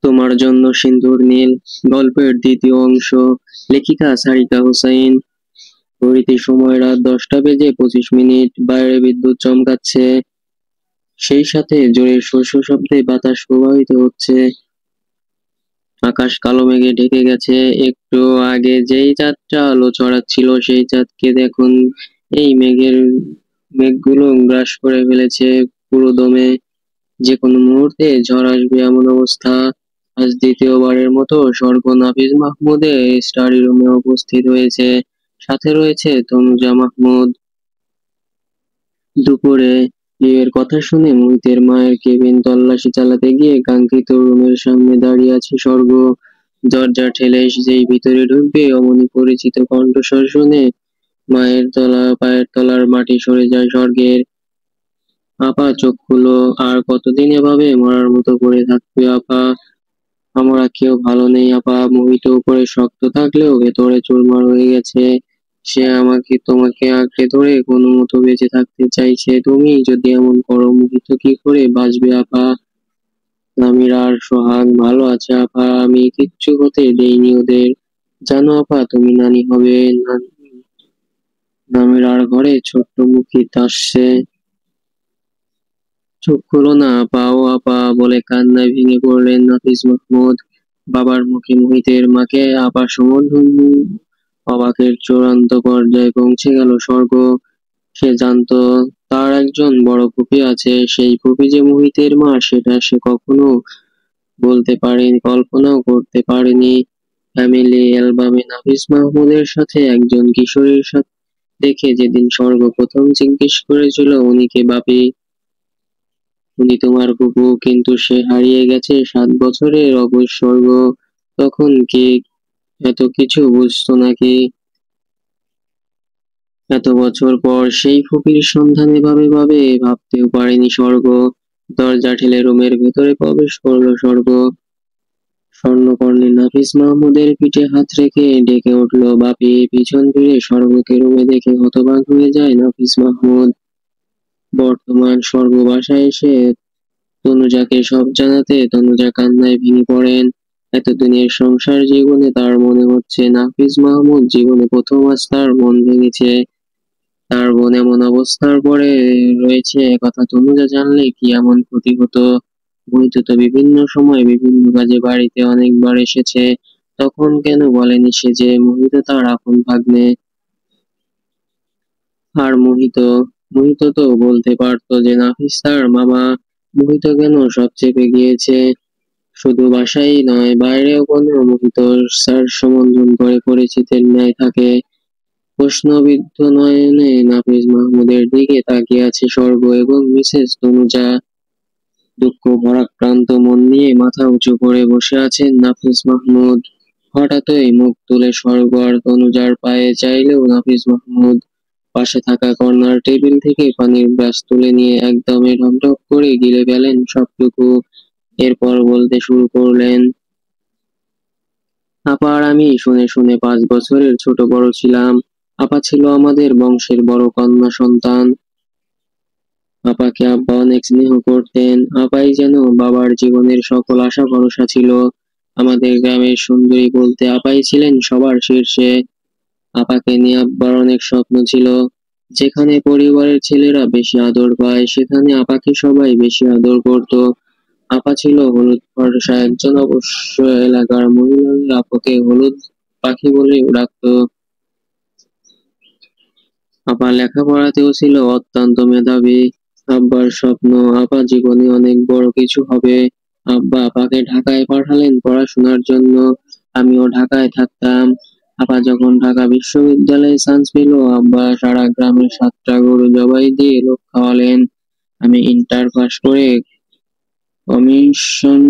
তোমার জন্য সিন্দুর নীল গল্পের দ্বিতীয় অংশ। লেখিকা সারিকা হোসাইন। ঘড়িতে সময় রাত 10টা বেজে 25 মিনিট। বাইরে বিদ্যুৎ চমকাচ্ছে, সেই সাথে জোরে শস্য শব্দে বাতাস প্রবাহিত হচ্ছে। আকাশ কালো মেঘে ঢেকে গেছে। একটু আগে যেই চাঁদটা আলো ছড়াচ্ছিল সেই চাঁদকে দেখুন এই মেঘগুলো গ্রাস করে ফেলেছে পুরো দমে। যে কোনো মুহূর্তে ঝড় আসবে এমন অবস্থা। আজ দ্বিতীয়বারের মতো স্বর্গ নাফিজ মাহমুদের স্টাডি রুমে উপস্থিত হয়েছে। সাথে রয়েছে তনুজা মাহমুদ। দুপুরে বিয়ের কথা শুনে মোহিতের মায়ের কেবিন তল্লাশি চালাতে গিয়ে কাঙ্ক্ষিত রুমের সামনে দাঁড়িয়ে আছে স্বর্গ। দরজা ঠেলে যেই ভিতরে ঢুকবে অমনি পরিচিত কণ্ঠস্বর শুনে পায়ের তলার মাটি সরে যায় স্বর্গের। আপা চোখ খুলো। আর কতদিন এভাবে মরার মতো পড়ে থাকবে আপা? আমরা কেউ ভালো নেই আপা। মোহিত উপরে শক্ত থাকলেও ভেতরে চুরমার হয়ে গেছে। সে তোমাকে আঁকড়ে ধরে কোনো মতো বেঁচে থাকতে চাইছে। তুমি যদি এমন করো মোহিত কি করে বাঁচবে আপা? নামিরা আর সোহাগ ভালো আছে আপা, আমি কিচ্ছু হতে দেইনি ওদের। জানো আপা তুমি নানি হবে। নামিরার ঘরে ছোট্ট মুখিত আসছে। চোখ খুলো না আপা, ও আপা বলে কান্নায় ভেঙে পড়লেন নাফিজ মাহমুদ। বাবার মুখে মোহিতের মাকে আপা সম্বোধন অবাকের চূড়ান্ত পর্যায়ে পৌঁছে গেল স্বর্গ। সে জানতো তার একজন বড় ফুপি আছে, সেই ফুপি যে মোহিতের মা সেটা সে কখনো বলতে পারেনি, কল্পনাও করতে পারেনি। ফ্যামিলি অ্যালবামে নাফিস মাহমুদের সাথে একজন কিশোরীর সাথে দেখে যেদিন স্বর্গ প্রথম জিজ্ঞেস করেছিল উনি কে বাপি, উনি তোমার ফুপু, কিন্তু সে হারিয়ে গেছে 7 বছরের অবুঝ স্বর্গ। তখন কি এত কিছু বুঝতো নাকি? এত বছর পর সেই ফুপির সন্ধানে ভাবতেও পারেনি স্বর্গ। দরজা ঠেলে রুমের ভেতরে প্রবেশ করলো স্বর্গ। স্বর্ণকর্ণে নাফিস মাহমুদের পিঠে হাত রেখে ডেকে উঠলো বাপি। পিছন ফিরে স্বর্গকে রুমে দেখে হতবাক হয়ে যায় নাফিস মাহমুদ। বর্তমান স্বর্গ বাসায় এসে তনুজাকে সব জানাতে তনুজা কান্নায় ভেঙে পড়েন। এতদিনের সংসার জীবনে তার মনে হচ্ছে নাফিস মাহমুদ জীবনে প্রথম আজ তার মন ভেঙেছে। তার বোন এমন অবস্থার পরে রয়েছে একথা তনুজা জানলে কি এমন ক্ষতি হতো? মোহিত তো বিভিন্ন সময় বিভিন্ন কাজে বাড়িতে অনেকবার এসেছে, তখন কেন বলেনি সে যে মোহিত তার আপন ভাগ্নে? আর মোহিত মোহিত তো বলতে পারতো যে নাফিস তার মামা। মোহিত কেন সব চেপে গিয়েছে? শুধু বাসায় নয় বাইরেও কোনো মোহিত স্যার সম্বোধন করে পরিচিতের ন্যায় থাকে। প্রশ্নবিদ্ধ নয়নে নাফিস মাহমুদের দিকে তাকিয়ে আছে স্বর্গ এবং মিসেস তনুজা। দুঃখ ভারাক্রান্ত মন নিয়ে মাথা উঁচু করে বসে আছেন নাফিস মাহমুদ। হঠাৎই মুখ তুলে স্বর্গ আর তনুজার পায়ে চাইলেও নাফিস মাহমুদ পাশে থাকা কর্নার টেবিল থেকে পানির গ্লাস তুলে নিয়ে একদমে ঢকঢক করে গিলে ফেলেন সবটুকু। এরপর বলতে শুরু করলেন, আপা আর আমি শুনে শুনে 5 বছরের ছোট বড় ছিলাম। আপা ছিল আমাদের বংশের বড় কন্যা সন্তান। আপাকে আব্বা অনেক স্নেহ করতেন। আপাই যেন বাবার জীবনের সকল আশা ভরসা ছিল। আমাদের গ্রামের সুন্দরী বলতে আপাই ছিলেন সবার শীর্ষে। আপাকে নিয়ে আব্বার অনেক স্বপ্ন ছিল। যেখানে পরিবারের ছেলেরা বেশি আদর পায় সেখানে আপাকে সবাই বেশি আদর করত। আপা ছিল হলুদ ফর্সা একজন, অবশ্য এলাকার মহিলাদের আপাকে হলুদ পাখি বলে ডাকতো। আপা লেখাপড়াতেও ছিল অত্যন্ত মেধাবী। আব্বার স্বপ্ন আপা জীবনে অনেক বড় কিছু হবে। আব্বা আপাকে ঢাকায় পাঠালেন পড়াশোনার জন্য। আমিও ঢাকায় থাকতাম। আপা যখন ঢাকা বিশ্ববিদ্যালয়ে চান্স পেল আব্বা সারা গ্রামের 7টা গরু জবাই দিয়ে লোক খাওয়ালেন। আমি ইন্টার পাস করে কমিশন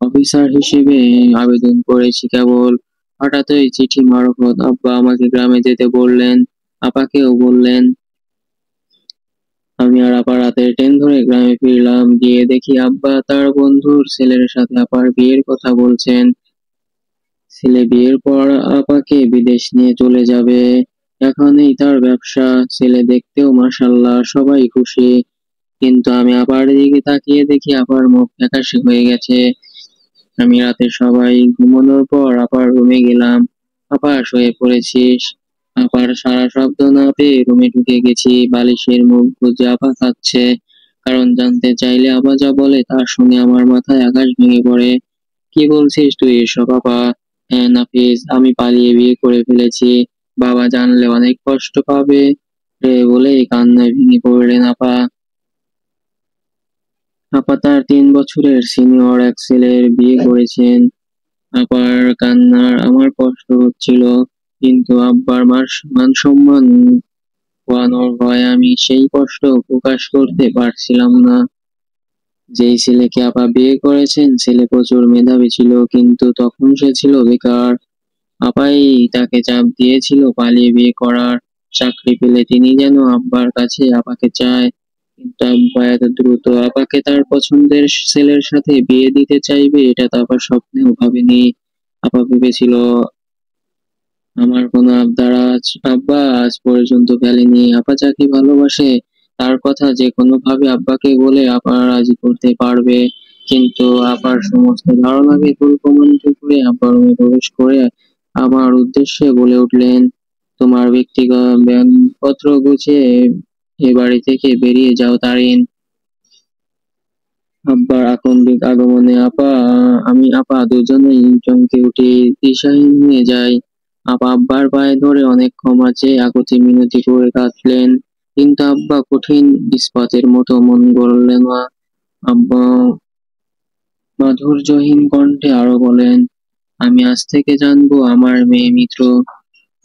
অফিসার হিসেবে আবেদন করেছি কেবল। হঠাৎই চিঠি মারফত আব্বা আমাকে গ্রামে যেতে বললেন। আপাকেও বললেন। আমি আর আপা রাতের ট্রেন ধরে গ্রামে ফিরলাম। গিয়ে দেখি আব্বা তার বন্ধুর ছেলের সাথে আপার বিয়ের কথা বলছেন। ছেলে বিয়ের পর আপাকে বিদেশ নিয়ে চলে যাবে। এখানেই তার ব্যবসা। ছেলে দেখতেও মাশাআল্লাহ, সবাই খুশি। কিন্তু আমি আপার দিকে তাকিয়ে দেখি আপার মুখ ফ্যাকাশে হয়ে গেছে। আমি রাতে সবাই ঘুমানোর পর আপার রুমে গেলাম। আপা শুয়ে পড়েছিস? আপার সারা শব্দ না পেয়ে রুমে ঢুকে গেছি। বালিশের মুখ গুজে আপা কাঁদছে। কারণ জানতে চাইলে আপা যা বলে তা শুনে আমার মাথায় আকাশ ভেঙে পড়ে। কি বলছিস তুই এসব আপা? হ্যাঁ নাফিস, আমি পালিয়ে বিয়ে করে ফেলেছি। বাবা জানলে অনেক কষ্ট পাবে রে বলেই কান্নায় ভেঙে পড়লেন আপা। আপা তার 3 বছরের সিনিয়র এক ছেলের বিয়ে করেছেন। আপার কান্নার আমার কষ্ট হচ্ছিল, কিন্তু আব্বার মান সম্মান খোয়ানোর ভয়ে আমি সেই কষ্ট প্রকাশ করতে পারছিলাম না। যেই ছেলেকে আপা বিয়ে করেছেন ছেলে প্রচুর মেধাবী ছিল, কিন্তু তখন সে ছিল বেকার। আপাই তাকে চাপ দিয়েছিল পালিয়ে বিয়ে করার। চাকরি পেলে তিনি যেন আব্বার কাছে আপাকে চায়, কিন্তু আব্বা এত দ্রুত আপাকে তার পছন্দের ছেলের সাথে বিয়ে দিতে চাইবে এটা তো আপা স্বপ্নেও ভাবেনি। আপা ভেবেছিল আমার কোনো আবদার আব্বা আজ পর্যন্ত ফেলেনি। আপা যাকে ভালোবাসে তার কথা যে কোনো ভাবে আব্বাকে বলে আপা রাজি করতে পারবে। কিন্তু আপার সমস্ত ধারণাকে ভুল প্রমাণিত করে আব্বা রুমে প্রবেশ করে আমার উদ্দেশ্যে বলে উঠলেন, তোমার ব্যক্তিগত ব্যাগপত্র গুছিয়ে এ বাড়ি থেকে বেরিয়ে যাও তারিন। আব্বার আকস্মিক আগমনে আমি আপা দুজনেই চমকে উঠে দিশাহীন হয়ে যাই। আপা আব্বার পায়ে ধরে অনেক ক্ষমা চেয়ে আকুতি মিনতি করে কাঁদলেন, কিন্তু আব্বা কঠিন ইস্পাতের মতো মন গড়লেন না। আব্বা মাধুর্যহীন কণ্ঠে আরো বলেন, আমি আজ থেকে জানবো আমার মেয়ে মিত্র।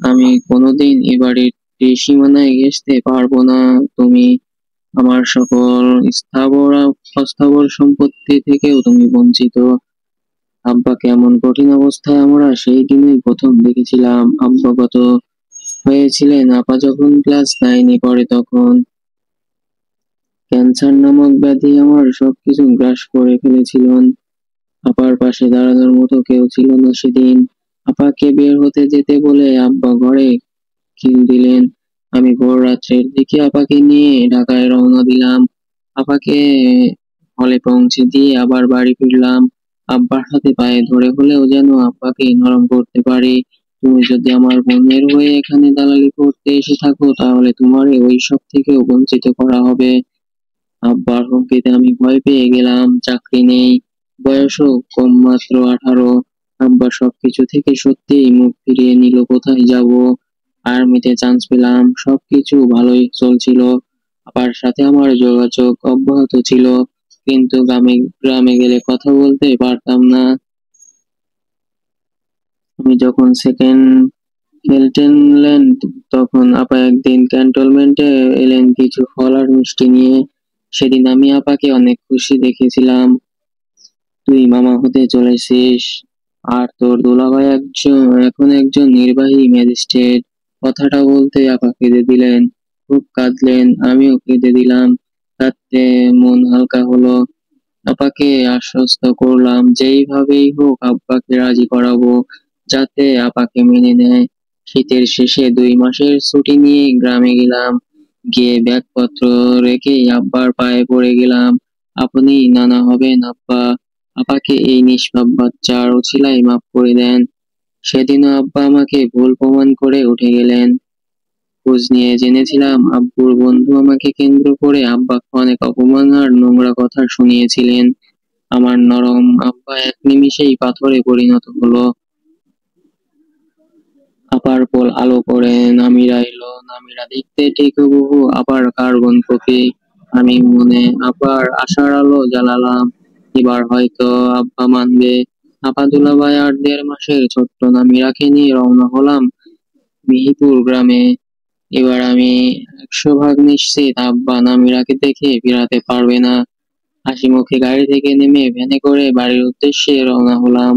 আমি কোনোদিন এ বাড়ির সীমানায় ঘেঁষতে পারবো না। তুমি আমার সকল স্থাবর অস্থাবর সম্পত্তি থেকেও তুমি বঞ্চিত। আব্বাকে এমন কঠিন অবস্থায় আমরা সেই দিনই প্রথম দেখেছিলাম। আব্বা গত হয়েছিলেন আপা যখন ক্লাস 9-এ পড়ে তখন। ক্যান্সার নামক ব্যাধি আমার সবকিছু গ্রাস করে ফেলেছিলেন। আপার পাশে দাঁড়ানোর মতো কেউ ছিল না সেদিন। আপাকে বের হতে যেতে বলে আব্বা ঘরে খিল দিলেন। আমি ভোর রাত্রের দিকে আপাকে নিয়ে ঢাকায় রওনা দিলাম। আপাকে হলে পৌঁছে দিয়ে আবার বাড়ি ফিরলাম। আব্বার হাতে পায়ে ধরে হলেও যেন আব্বাকে নরম করতে পারি। তুমি যদি আমার বোনের হয়ে এখানে দালালি করতে এসে থাকো তাহলে তোমার ওই সব থেকেও বঞ্চিত করা হবে। আব্বার হুমকিতে আমি ভয় পেয়ে গেলাম। চাকরি নেই, বয়সও কম, মাত্র 18। আব্বা সবকিছু থেকে সত্যিই মুখ ফিরিয়ে নিল। কোথায় যাব? আর্মিতে চান্স পেলাম, সবকিছু ভালোই চলছিল। আপার সাথে আমার যোগাযোগ অব্যাহত ছিল, কিন্তু গ্রামে গ্রামে গেলে কথা বলতে পারতাম না। আমি যখন সেকেন্ড ফেল্টেনল্যান্ড তখন আপা একদিন ক্যান্টনমেন্টে এলেন কিছু ফল আর মিষ্টি নিয়ে। সেদিন আমি আপাকে অনেক খুশি দেখেছিলাম। তুই মামা হতে চলেছিস, আর তোর দুলাভাই এখন একজন নির্বাহী ম্যাজিস্ট্রেট। কথাটা বলতে আপা কেঁদে দিলেন, খুব কাঁদলেন। আমিও কেঁদে দিলাম। কাঁদতে মন হালকা হলো। আপাকে আশ্বস্ত করলাম যেইভাবেই হোক আব্বাকে রাজি করাবো, যাতে আপাকে মেনে নেয়। শীতের শেষে 2 মাসের ছুটি নিয়ে গ্রামে গেলাম। গিয়ে ব্যাগপত্র রেখেই আব্বার পায়ে পড়ে গেলাম, আপনি নানা হবেন আব্বা। আপাকে এই নিষ্পাপ বাচ্চার অছিলায় মাফ করে দেন। সেদিনও আব্বা আমাকে ভুল প্রমাণ করে উঠে গেলেন। খোঁজ নিয়ে জেনেছিলাম আব্বুর বন্ধু আমাকে কেন্দ্র করে আব্বাকে অনেক অপমান আর নোংরা কথা শুনিয়েছিলেন। আমার নরম আব্বা এক নিমিষেই পাথরে পরিণত হলো। আপার কোল আলো করে নামিরা এলো। নামিরা দেখতে ঠিক হুবহু আপার কার্বন কপি। আমি মনে আপার আশার আলো জ্বালালাম, এবার হয়তো আব্বা মানবে। আপা দুলাভাই আর 1.5 মাসের ছোট্ট নামিরাকে নিয়ে রওনা হলাম মিহিপুর গ্রামে। এবার আমি 100 ভাগ নিশ্চিত আব্বা নামিরাকে দেখে ফিরাতে পারবে না। হাসি মুখে গাড়ি থেকে নেমে ভ্যানে করে বাড়ির উদ্দেশ্যে রওনা হলাম।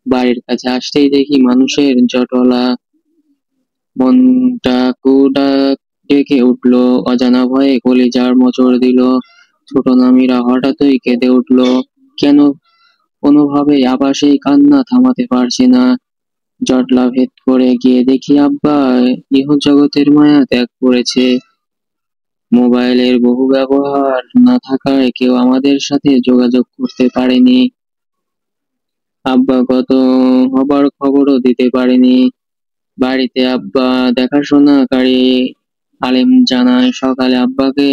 বাড়ির কাছে আসতেই দেখি মানুষের জটলা। মনটা কুটা ডেকে উঠলো, অজানা ভয়ে কলিজার মোচড় দিল। ছোট নামিরা হঠাৎই কেঁদে উঠলো। কেন? কোনোভাবেই আবার সেই কান্না থামাতে পারছি না। জটলা ভেদ করে গিয়ে দেখি আব্বা ইহজগতের মায়া ত্যাগ করেছে। মোবাইলের বহু ব্যবহার না থাকায় কেউ আমাদের সাথে যোগাযোগ করতে পারেনি। আব্বা গত হবার খবরও দিতে পারেনি। বাড়িতে আব্বা দেখাশোনাকারী আলেম জানায়, সকালে আব্বাকে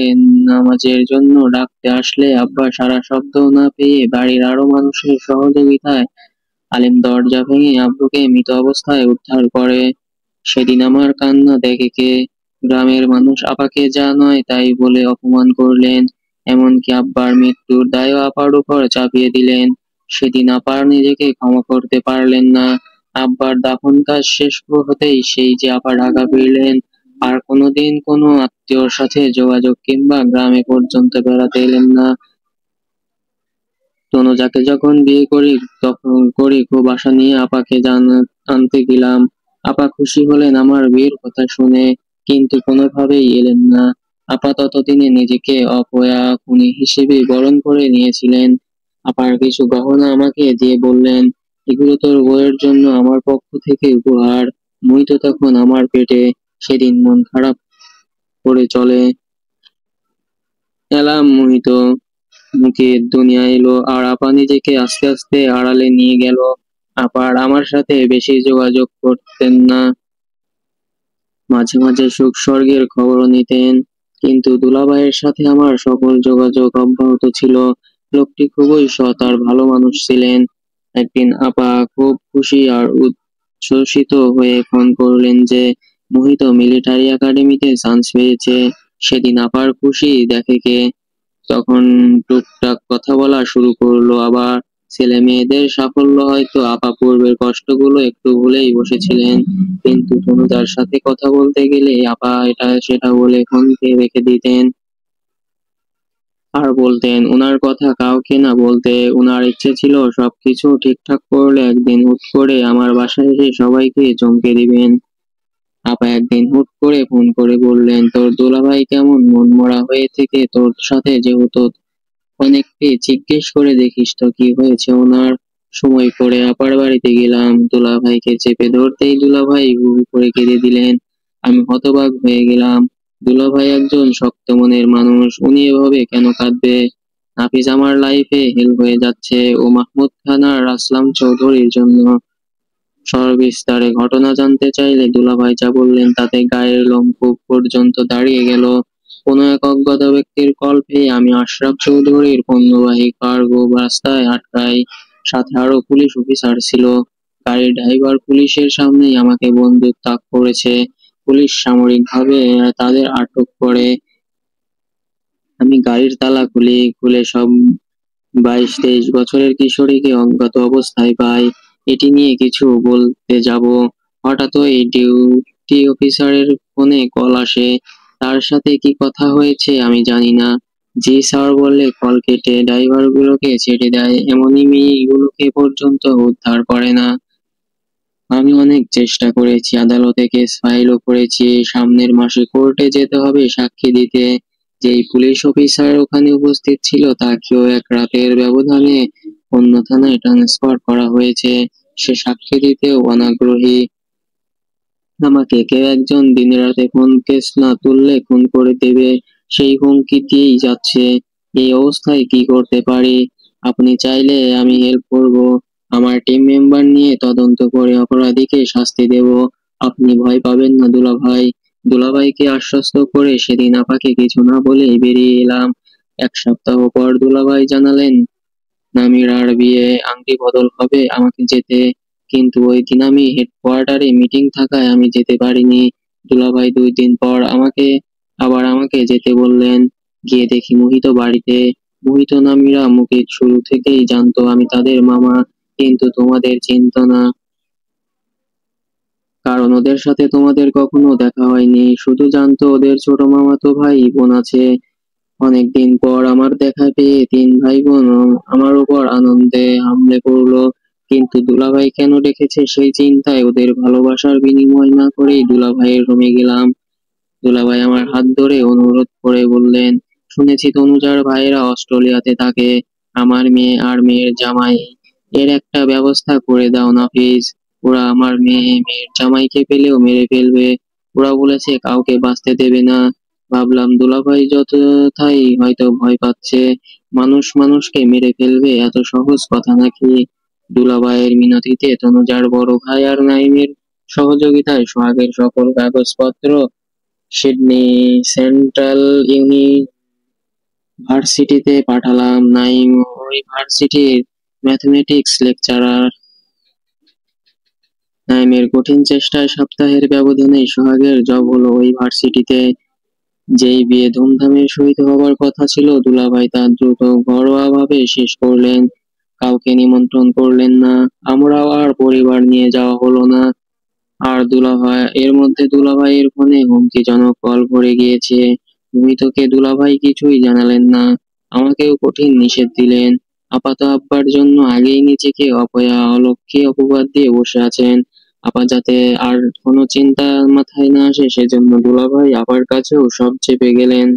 নামাজের জন্য ডাকতে আসলে আব্বা সারা শব্দ না পেয়ে বাড়ির আরো মানুষের সহযোগিতায় আলিম দরজা ভেঙে আব্বুকে মৃত অবস্থায় উদ্ধার করে। সেদিন আমার কান্না দেখে কে? গ্রামের মানুষ আপাকে যা নয় তাই বলে অপমান করলেন, এমনকি আব্বার মৃত্যুর দায়ও আপার উপর চাপিয়ে দিলেন। সেদিন আপার নিজেকে ক্ষমা করতে পারলেন না। আব্বার দাফন কাজ শেষ হতেই সেই যে আপা ঢাকা ফিরলেন, আর কোনোদিন কোনো আত্মীয়র সাথে যোগাযোগ কিংবা গ্রামে পর্যন্ত বেড়াতে এলেন না। তনুজাকে যখন বিয়ে করি খুব আশা নিয়ে আপাকে আনতে গেলাম। আপা খুশি হলেন আমার বিয়ের কথা শুনে, কিন্তু কোনোভাবেই এলেন না। আপা ততদিনে নিজেকে অপয়া খুনি হিসেবে বরণ করে নিয়েছিলেন। আপার কিছু গহনা আমাকে দিয়ে বললেন, এগুলো তোর বউয়ের জন্য আমার পক্ষ থেকে উপহার। মুই তো তখন আমার পেটে। সেদিন মন খারাপ করে চলে এলাম মোহিত মুখে দুনিয়া এলো, আর আপা নিজেকে আস্তে আস্তে আড়ালে নিয়ে গেল। আপার আমার সাথে বেশি যোগাযোগ করতেন না, মাঝে মাঝে সুখ স্বর্গের খবরও নিতেন, কিন্তু দুলাভাইয়ের সাথে আমার সকল যোগাযোগ অব্যাহত ছিল। লোকটি খুবই সৎ আর ভালো মানুষ ছিলেন। একদিন আপা খুব খুশি আর উচ্ছ্বসিত হয়ে ফোন করলেন যে মোহিত মিলিটারি একাডেমিতে চান্স পেয়েছে। সেদিন আপার খুশি দেখে কে? তখন টুকটাক কথা বলা শুরু করলো আবার। ছেলে মেয়েদের সাফল্য হয়তো আপা পূর্বের কষ্টগুলো একটু ভুলেই বসেছিলেন, কিন্তু তনুজার সাথে কথা বলতে গেলে আপা এটা সেটা বলে ফোনকে রেখে দিতেন। আর বলতেন উনার কথা কাউকে না বলতে। উনার ইচ্ছে ছিল সবকিছু ঠিকঠাক করলে একদিন হুট করে আমার বাসায় এসে সবাইকে চমকে দিবেন। আপা একদিন হুট করে ফোন করে বললেন, তোর দুলাভাই কেমন মনমরা হয়ে থেকে তোর সাথে যেহেতু অনেককে জিজ্ঞেস করে দেখিস তো কি হয়েছে ওনার। সময় করে আপার বাড়িতে গেলাম, দুলাভাইকে চেপে ধরতেই দুলাভাই হু হু করে কেঁদে দিলেন। আমি হতবাক হয়ে গেলাম। দুলাভাই একজন শক্ত মনের মানুষ, উনি এভাবে কেন কাঁদবে? নাফিস আমার লাইফে হেল হয়ে যাচ্ছে ও মাহমুদ খান আর আসলাম চৌধুরীর জন্য। সবিস্তারে ঘটনা জানতে চাইলে দুলাভাই যা বললেন তাতে গায়ের লোম খুব পর্যন্ত দাঁড়িয়ে গেল। কোনো এক অজ্ঞাত ব্যক্তির কল পেয়ে আমি আশরাফ চৌধুরীর পণ্যবাহী কার্গো রাস্তায় আটকাই। সাথে আরো পুলিশ অফিসার ছিল। গাড়ির ড্রাইভার পুলিশের সামনেই আমাকে বন্দুক তাক করেছে। পুলিশ সামরিকভাবে তাদের আটক করে। আমি গাড়ির তালা খুলে সব 22-23 বছরের কিশোরীকে অজ্ঞাত অবস্থায় পাই। এটি নিয়ে কিছু বলতে যাব, হঠাৎ ওই ডিউটি অফিসারের ফোনে কল আসে। তার সাথে কি কথা হয়েছে আমি জানি না। জি স্যার বললে কল কেটে ড্রাইভারগুলোকে ছেড়ে দেয়, এমনই মেয়েগুলোকে পর্যন্ত উদ্ধার করে না। আমি অনেক চেষ্টা করেছি, আদালতে কেস ফাইলও করেছি, সামনের মাসে কোর্টে যেতে হবে সাক্ষী দিতে। যেই পুলিশ অফিসার ওখানে উপস্থিত ছিল তাকেও এক রাতের ব্যবধানে অন্য থানায় ট্রান্সফার করা হয়েছে। সে সাক্ষী দিতেও অনাগ্রহী। আমাকে কেউ একজন দিনে রাতে ফোন কেস না তুললে খুন করে দেবে, সেই হুমকি দিয়েই যাচ্ছে। এই অবস্থায় কি করতে পারি? আপনি চাইলে আমি হেল্প করব। আমার টিম মেম্বার নিয়ে তদন্ত করে অপরাধীকে শাস্তি দেব। আপনি ভয় পাবেন না দুলাভাই। দুলাভাইকে আশ্বস্ত করে সেদিন আপাকে কিছু না বলেই বেরিয়ে এলাম। 1 সপ্তাহ পর দুলাভাই জানালেন নামিরার বিয়ে, আংটি বদল হবে, আমাকে যেতে। কিন্তু ওই দিন আমি হেডকোয়ার্টারে মিটিং থাকায় আমি যেতে পারিনি। দুলাভাই 2 দিন পর আমাকে যেতে বললেন। গিয়ে দেখি মোহিত বাড়িতে। মোহিত নামিরা মুখে শুরু থেকেই জানতো আমি তাদের মামা, কিন্তু তোমাদের চিনতো না, কারণ ওদের সাথে তোমাদের কখনো দেখা হয়নি। শুধু জানতো ওদের ছোট মামাতো ভাই বোন আছে। অনেকদিন পর আমার দেখা পেয়ে 3 ভাই বোন আমার উপর আনন্দে হামলে পড়লো। কিন্তু দুলাভাই কেন ডেকেছে সেই চিন্তায় ওদের ভালোবাসার বিনিময় না করেই দুলাভাইয়ের রুমে গেলাম। দুলাভাই আমার হাত ধরে অনুরোধ করে বললেন, শুনেছি তনুজার ভাইয়েরা অস্ট্রেলিয়াতে থাকে, আমার মেয়ে আর মেয়ের জামাই এর একটা ব্যবস্থা করে দাও না প্লিজ। ওরা আমার মেয়ের জামাইকে পেলেও মেরে ফেলবে। ওরা বলেছে কাউকে বাঁচতে দেবে না। ভাবলাম দুলাভাই যতথাই হয়তো ভয় পাচ্ছে। মানুষ মানুষকে মেরে ফেলবে এত সহজ কথা নাকি? দুলাভাইয়ের মিনতিতে তনুজার বড় ভাই আর নাইমের সহযোগিতায় সোহাগের সকল কাগজপত্র সিডনি সেন্ট্রাল ইউনিভার্সিটিতে পাঠালাম। নাইম ওই ভার্সিটির ম্যাথমেটিক্স লেকচারার। নাইমের কঠিন চেষ্টায় সপ্তাহের ব্যবধানে সোহাগের জব হলো ওই ভার্সিটিতে। যেই বিয়ে ধুমধামের সহিত হবার কথা ছিল, দুলাভাই তা দ্রুত ঘরোয়াভাবে শেষ করলেন। কাউকে নিমন্ত্রণ করলেন না, আমরাও আর পরিবার নিয়ে যাওয়া হলো না। আর এর মধ্যে দুলাভাইয়ের ফোনে হুমকিজনক কল ভরে গিয়েছে। মৃতকে দুলাভাই কিছুই জানালেন না, আমাকেও কঠিন নিষেধ দিলেন। আপাত আব্বার জন্য আগেই নিজেকে অপয়া অলক্ষী অপবাদ দিয়ে বসে আছেন। আপা যাতে আর কোনো চিন্তা মাথায় না আসে সেজন্য দুলাভাই আপার কাছেও সব চেপে গেলেন।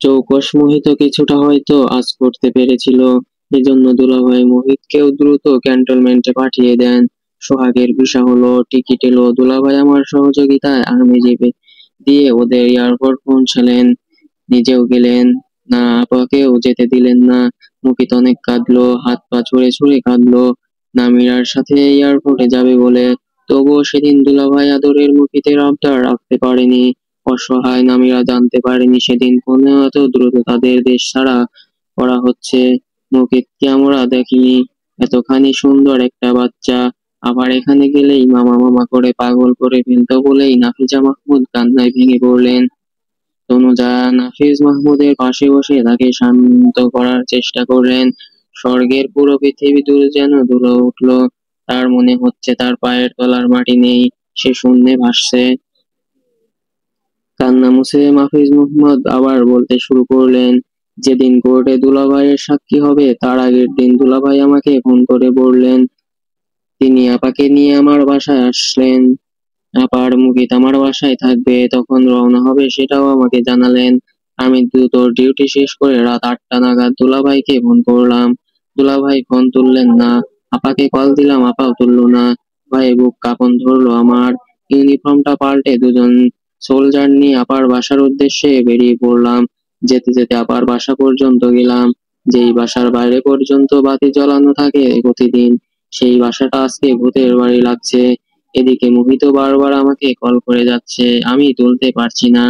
চৌকস মোহিত কিছুটা হয়তো আজ করতে পেরেছিল, এজন্য দুলাভাই মোহিতকেও দ্রুত ক্যান্টনমেন্টে পাঠিয়ে দেন। সোহাগের ভিসা হলো, টিকিট এলো, দুলাভাই আমার সহযোগিতায় আর্মি জিপে দিয়ে ওদের এয়ারপোর্ট পৌঁছালেন। নিজেও গেলেন না, আপাকেও যেতে দিলেন না। মুকিত অনেক কাঁদলো, হাত পা ছুঁড়ে ছুঁড়ে কাঁদলো নামিরার সাথে এয়ারপোর্টে যাবে বলে। তবুও সেদিন দুলাভাই আদরের মুকিতের আবদার রাখতে পারেনি। অসহায় নামিরা জানতে পারেনি সেদিন ফোনে এত দ্রুত তাদের দেশ ছাড়া করা হচ্ছে। মুকিতকে আমরা দেখিনি, এতখানি সুন্দর একটা বাচ্চা আবার এখানে গেলেই মামা মামা করে পাগল করে ফেলতো বলেই নাফিজা মাহমুদ কান্নায় ভেঙে পড়লেন। তনুজা নাফিজ মাহমুদের পাশে বসে তাকে শান্ত করার চেষ্টা করলেন। স্বর্গের পুরো পৃথিবী দূরে যেন দুলে উঠলো। তার মনে হচ্ছে তার পায়ের তলার মাটি নেই, সে শূন্যে ভাসছে। কান্না মুছে মাফিজ মোহাম্মদ আবার বলতে শুরু করলেন, যেদিন কোর্টে দুলাভাইয়ের সাক্ষী হবে তার আগের দিন দুলাভাই আমাকে ফোন করে বললেন তিনি আপাকে নিয়ে আমার বাসায় আসলেন। আপার মুকিত আমার বাসায় থাকবে, তখন রওনা হবে সেটাও আমাকে জানালেন। আমি দ্রুত ডিউটি শেষ করে রাত 8টা নাগাদ দুলাভাইকে ফোন করলাম। দুলাভাই ফোন তুললেন না। আপাকে কল দিলাম, আপাও তুললো না। ভাই বুক কাঁপন ধরলো আমার। ইউনিফর্মটা পাল্টে দুজন সোলজার নিয়ে আপার বাসার উদ্দেশ্যে বেরিয়ে পড়লাম। যেতে যেতে আপার বাসা পর্যন্ত গেলাম। যেই বাসার বাইরে পর্যন্ত বাতি জ্বালানো থাকে প্রতিদিন, সেই বাসাটা আজকে ভূতের বাড়ি লাগছে। এদিকে মোহিত বারবার আমাকে কল করে যাচ্ছে, আমি তুলতে পারছি না।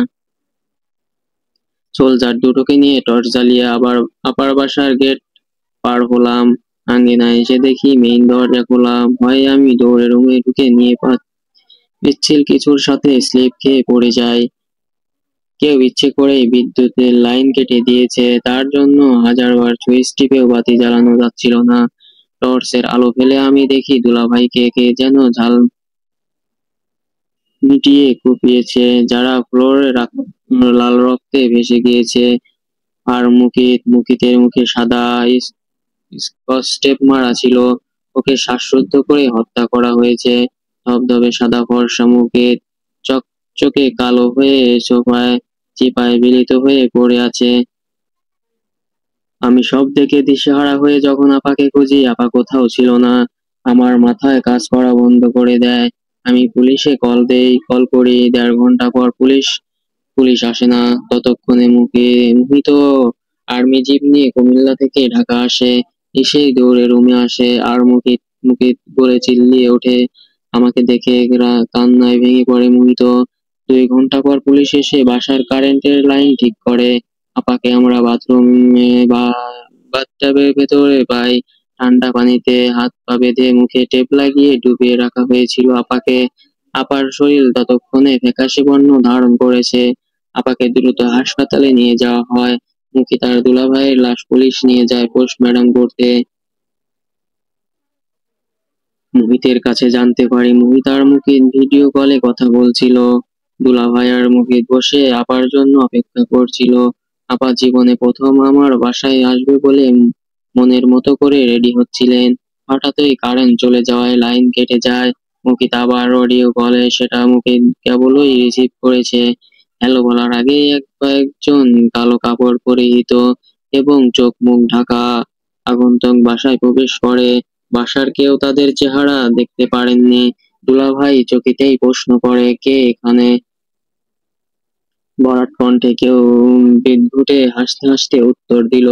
সোলজার দুটোকে নিয়ে টর্চ জ্বালিয়ে আবার আপার বাসার গেট পার হলাম। আঙ্গিনায় এসে দেখি মেইন দরজা খোলা। ভয়ে আমি দৌড়ে রুমে ঢুকে নিয়ে পিচ্ছিল কিছুর সাথে স্লিপ খেয়ে পড়ে যায়। কেউ ইচ্ছে করেই বিদ্যুতের লাইন কেটে দিয়েছে, তার জন্য হাজারবার সুইচ টিপেও বাতি জ্বালানো যাচ্ছিল না। টর্চের আলো ফেলে আমি দেখি দুলাভাইকে কে যেন ঝাল মিটিয়ে কুপিয়েছে, যারা ফ্লোরে লাল রক্তে ভেসে গিয়েছে। আর মুকিতের মুখে সাদা স্কচটেপ মারা ছিল। ওকে শ্বাসরুদ্ধ করে হত্যা করা হয়েছে। ধবধবে সাদা ফর্সা মুকিত চকচকে কালো হয়ে সোফায় চিপায় বিলিত হয়ে পড়ে আছে। আমি সব দেখে দিশেহারা হয়ে যখন আপাকে খুঁজি, আপা কোথাও ছিল না। আমার মাথায় কাজ করা বন্ধ করে দেয়। আমি পুলিশে কল করি, 1.5 ঘন্টা পর পুলিশ আসে না। ততক্ষণে মুহিত আর্মি জিপ নিয়ে কুমিল্লা থেকে ঢাকা আসে। এসেই দৌড়ে রুমে আসে আর মুকিত মুকিত বলে চিল্লিয়ে ওঠে। আমাকে দেখে কান্নায় ভেঙে পড়ে মোহিত। 2 ঘন্টা পর পুলিশ এসে বাসার কারেন্টের লাইন ঠিক করে। আপাকে আমরা বাথরুমে বা বাথটাবের ভেতরে পাই। ঠান্ডা পানিতে হাত পা বেঁধে মুখে টেপ লাগিয়ে ডুবিয়ে রাখা হয়েছিল আপাকে। আপার শরীর ততক্ষণে ফ্যাকাশে বর্ণ ধারণ করেছে। আপাকে দ্রুত হাসপাতালে নিয়ে যাওয়া হয়। মুকিত আর দুলাভাইয়ের লাশ পুলিশ নিয়ে যায় পোস্টমর্টম করতে। মুহিতের কাছে জানতে পারি মুহিত আর মুকিত ভিডিও কলে কথা বলছিল। দুলাভাই আর মুকিত বসে আপার জন্য অপেক্ষা করছিল। আপা জীবনে প্রথম আমার বাসায় আসবে বলে মনের মতো করে রেডি হচ্ছিলেন। হঠাৎই কারেন্ট চলে যাওয়ায় লাইন কেটে যায়। মুকিত আবার অডিও কলে সেটা মুকিত কেবলই রিসিভ করেছে। হ্যালো বলার আগেই কয়েকজন কালো কাপড় পরিহিত এবং চোখ মুখ ঢাকা আগন্তুক বাসায় প্রবেশ করে। বাসার কেউ তাদের চেহারা দেখতে পারেননি। দুলাভাই চকিতেই প্রশ্ন করে, কে এখানে? ভরাট কণ্ঠে কেউ বিদঘুটে হাসতে হাসতে উত্তর দিল,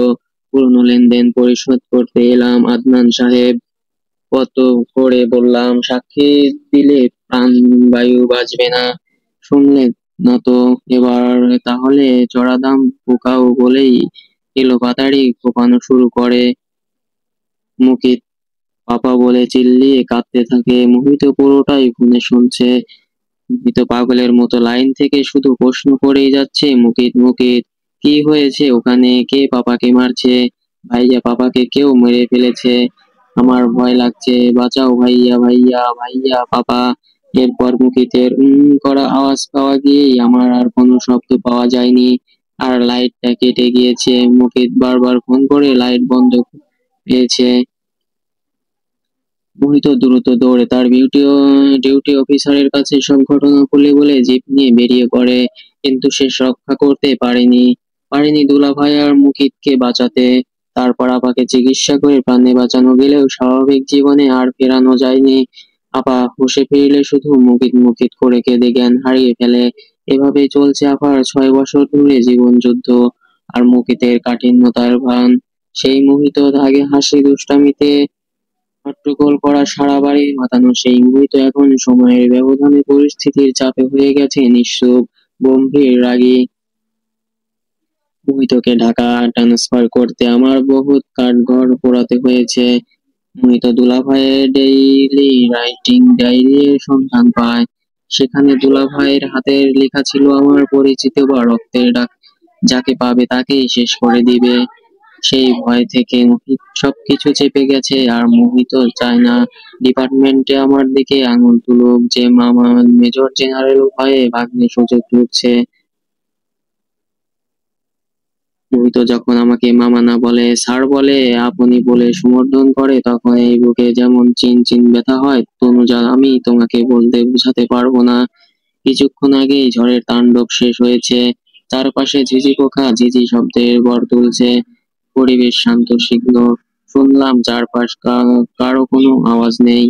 পুরনো লেনদেন পরিশোধ করতে এলাম আদনান সাহেব। কত করে বললাম, সাক্ষী দিলে প্রাণবায়ু বাঁচবে না, শুনলে না তো। এবার তাহলে চড়া দাম পোকাও বলেই এলোপাতাড়ি কোপানো শুরু করে। মুকিত পাপা বলে চিল্লিয়ে কাঁদতে থাকে। মোহিত পুরোটাই ফোনে শুনছে। মোহিত পাগলের মতো লাইন থেকে শুধু প্রশ্ন করেই যাচ্ছে, মুকিত মুকিত, কি হয়েছে ওখানে? কে পাপাকে মারছে? ভাইয়া, পাপাকে কেউ মেরে ফেলেছে, আমার ভয় লাগছে, বাঁচাও ভাইয়া, ভাইয়া, ভাইয়া, পাপা। এরপর মুকিতের করা আওয়াজ পাওয়া গিয়েই আমার আর কোনো শব্দ পাওয়া যায়নি। আর লাইটটা কেটে গিয়েছে। মুকিত বারবার ফোন করে লাইট বন্ধ পেয়েছে। মোহিত দ্রুত দৌড়ে তার ডিউটি অফিসারের কাছে সব ঘটনা খুলে বলে জিপ নিয়ে বেরিয়ে পড়ে। কিন্তু সে রক্ষা করতে পারেনি দুলাভাই আর মুকিতকে বাঁচাতে। তারপর আপাকে চিকিৎসা করে প্রাণে বাঁচানো গেলেও স্বাভাবিক জীবনে আর ফেরানো যায়নি। আপা হুঁশে ফিরলে শুধু মুকিত মুকিত করে কেঁদে জ্ঞান হারিয়ে ফেলে। এভাবেই চলছে আপার 6 বছর ধরে জীবন যুদ্ধ আর মুকিতের কাঠিন্যতার ভান। সেই মোহিত আগে হাসি দুষ্টামিতে হট্টগোল করা সারা বাড়ি মাতানো সেই মুহূর্ত এখন সময়ের ব্যবধানে পরিস্থিতির চাপে হয়ে গেছে নিঃশুভ, গম্ভীর, রাগী। মুহিতকে ঢাকা ট্রান্সফার করতে আমার বহুত কাঠঘর পোড়াতে হয়েছে। মুহিত দুলাভাইয়ের ডেইলি রাইটিং ডায়েরির সন্ধান পায়। সেখানে দুলাভাইয়ের হাতের লেখা ছিল আমার পরিচিত বা রক্তের ডাক, যাকে পাবে তাকেই শেষ করে দিবে। সেই ভয় থেকে মোহিত সবকিছু চেপে গেছে। আর মোহিত চায় না ডিপার্টমেন্টে আমার দিকে আঙুল তুলুক, যে মামা মেজর জেনারেল ভয়ে ভাগ্নে সুযোগ লুটছে। মোহিত যখন আমাকে মামা না বলে, স্যার বলে, আপনি বলে সম্বোধন করে, তখন এই বুকে যেমন চিন চিন ব্যথা হয়। তনুজা, আমি তোমাকে বলতে বোঝাতে পারবো না। কিছুক্ষণ আগেই ঝড়ের তাণ্ডব শেষ হয়েছে। চারপাশে ঝিঝি পোকা ঝিঝি শব্দের বর তুলছে। পরিবেশ শান্ত শিখল। শুনলাম চারপাশ কারো কোনো আওয়াজ নেই।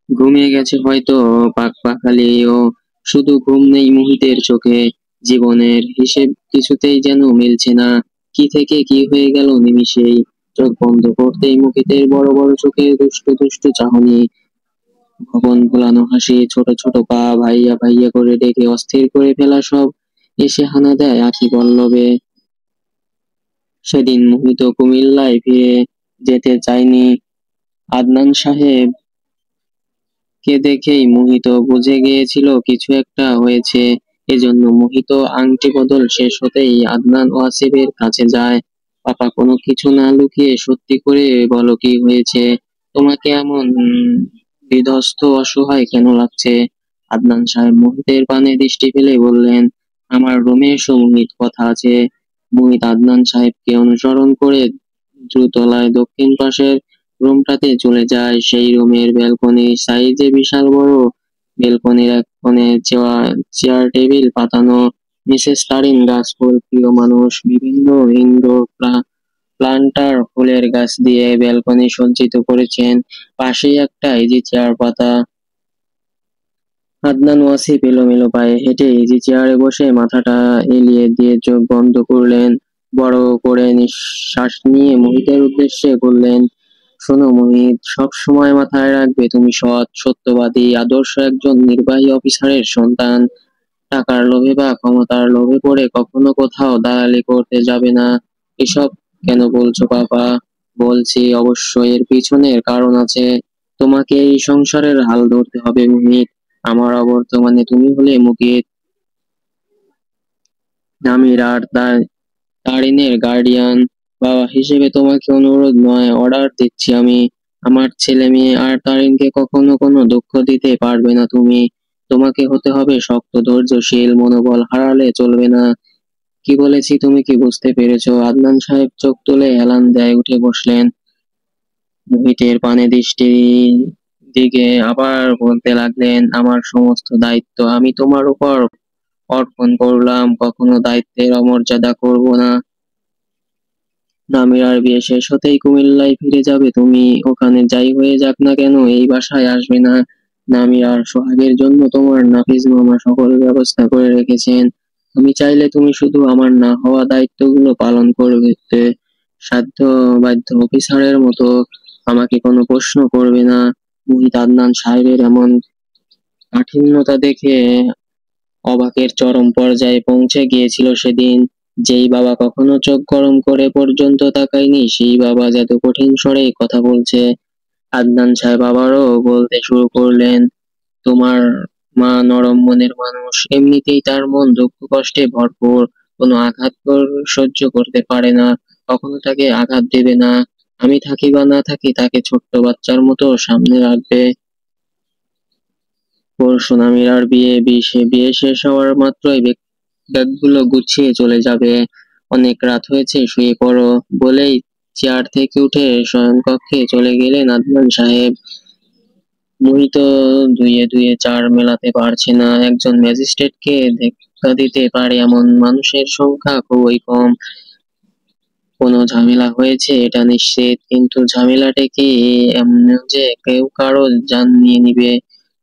ঘুমিয়ে গেছে হয়তো পাকপাখালিও। শুধু ঘুম নেই মুহিতের চোখে। জীবনের হিসেব কিছুতেই যেন মিলছে না। কি থেকে কি হয়ে গেল নিমিষেই। চোখ বন্ধ করতেই মুহিতের বড় বড় চোখে দুষ্টু দুষ্টু চাহনি, ভবন ভোলানো হাসি, ছোট ছোট পা ভাইয়া ভাইয়া করে ডেকে অস্থির করে ফেলা সব এসে হানা দেয় আখি পল্লবে। সেদিন মোহিত কুমিল্লায় ফিরে যেতে চায়নি। আদনান সাহেব কে দেখেই মোহিত বুঝে গিয়েছিল কিছু একটা হয়েছে। এজন্য মোহিত আংটি বদল শেষ হতেই আদনান ওয়াসিফের কাছে যায়। পাপা, কোনো কিছু না লুকিয়ে সত্যি করে বলো, কি হয়েছে? তোমাকে এমন বিধ্বস্ত অসহায় কেন লাগছে? আদনান সাহেব মোহিতের পানে দৃষ্টি ফেলে বললেন, আমার রুমে এসো মোহিত, কথা আছে। মোহিত আদনান সাহেবকে অনুসরণ করে দ্রুতলায় দক্ষিণ পাশের রুমটাতে চলে যায়। সেই রুমের ব্যালকনি সাইজে বিশাল বড়। ব্যালকনির এক কোণে চেয়ার টেবিল পাতানো। মিসেস তারিন গাছফুল প্রিয় মানুষ। বিভিন্ন ইনডোর প্লান্টার ফুলের গাছ দিয়ে ব্যালকনি সজ্জিত করেছেন। পাশেই একটা ইজি চেয়ার পাতা। আদনান ওয়াসিফ এলোমেলো পায়ে হেঁটে ইজি চেয়ারে বসে মাথাটা এলিয়ে দিয়ে চোখ বন্ধ করলেন। বড় করে নিঃশ্বাস নিয়ে মোহিতের উদ্দেশ্যে বললেন, শোনো মোহিত, সব সময় মাথায় রাখবে তুমি সৎ, সত্যবাদী, আদর্শ একজন নির্বাহী অফিসারের সন্তান। টাকার লোভে বা ক্ষমতার লোভে পড়ে কখনো কোথাও দালালি করতে যাবে না। এসব কেন বলছো পাপা? বলছি, অবশ্যই এর পিছনের কারণ আছে। তোমাকে এই সংসারের হাল ধরতে হবে মোহিত। আমার অবর্তমানে তুমি হলে মুকিত, আমির আর তারিনের গার্ডিয়ান। বাবা হিসেবে তোমাকে অনুরোধ নয়, অর্ডার দিচ্ছি আমি। আমার ছেলে মেয়ে আর তারিনকে কখনো কোনো দুঃখ দিতে পারবে না তুমি। তোমাকে হতে হবে শক্ত, ধৈর্যশীল, মনোবল হারালে চলবে না। কি বলেছি তুমি কি বুঝতে পেরেছো? আদনান সাহেব চোখ তুলে হেলান দেয়, উঠে বসলেন। মুহিতের পানে দৃষ্টি দিকে আবার বলতে লাগলেন, আমার সমস্ত দায়িত্ব আমি তোমার উপর অর্পণ করলাম, কখনো দায়িত্বের অমর্যাদা করব না। নামিরার বিয়ে শেষ হতেই কুমিল্লায় ফিরে যাবে তুমি। ওখানে যাই হয়ে যাক না কেন এই বাসায় আসবে না। নামিরার সোহাগের জন্য তোমার নাফিস মামা সকল ব্যবস্থা করে রেখেছেন। আমি চাইলে তুমি শুধু আমার না হওয়া দায়িত্বগুলো পালন করতে সাধ্য বাধ্য অফিসারের মতো আমাকে কোনো প্রশ্ন করবে না। মুহিত আদনান সাহেবের এমন কাঠিন্যতা দেখে অবাকের চরম পর্যায়ে পৌঁছে গিয়েছিল সেদিন। যেই বাবা কখনো চোখ গরম করে পর্যন্ত তাকায়নি, সেই বাবা এত কঠিন স্বরে কথা বলছে। আদনান সাহেব আবারও বলতে শুরু করলেন, তোমার মা নরম মনের মানুষ, এমনিতেই তার মন দুঃখ কষ্টে ভরপুর, কোনো আঘাত সহ্য করতে পারে না, কখনো তাকে আঘাত দেবে না। আমি থাকি বা না থাকি তাকে ছোট্ট বাচ্চার মতো সামনে রাখবে। পরশু নামিরার বিয়ে শেষ হওয়ার মাত্রই ব্যাগগুলো গুছিয়ে চলে যাবে। অনেক রাত হয়েছে, শুয়ে পড়ো বলেই চেয়ার থেকে উঠে শয়নকক্ষে চলে গেলেন আদনান সাহেব। মোহিত দুইয়ে দুইয়ে চার মেলাতে পারছে না। একজন ম্যাজিস্ট্রেটকে ধাক্কা দিতে পারে এমন মানুষের সংখ্যা খুবই কম। কোনো ঝামেলা হয়েছে এটা নিশ্চিত, কিন্তু ঝামেলাটা কি এমন যে কেউ কারো জান নিয়ে নিবে?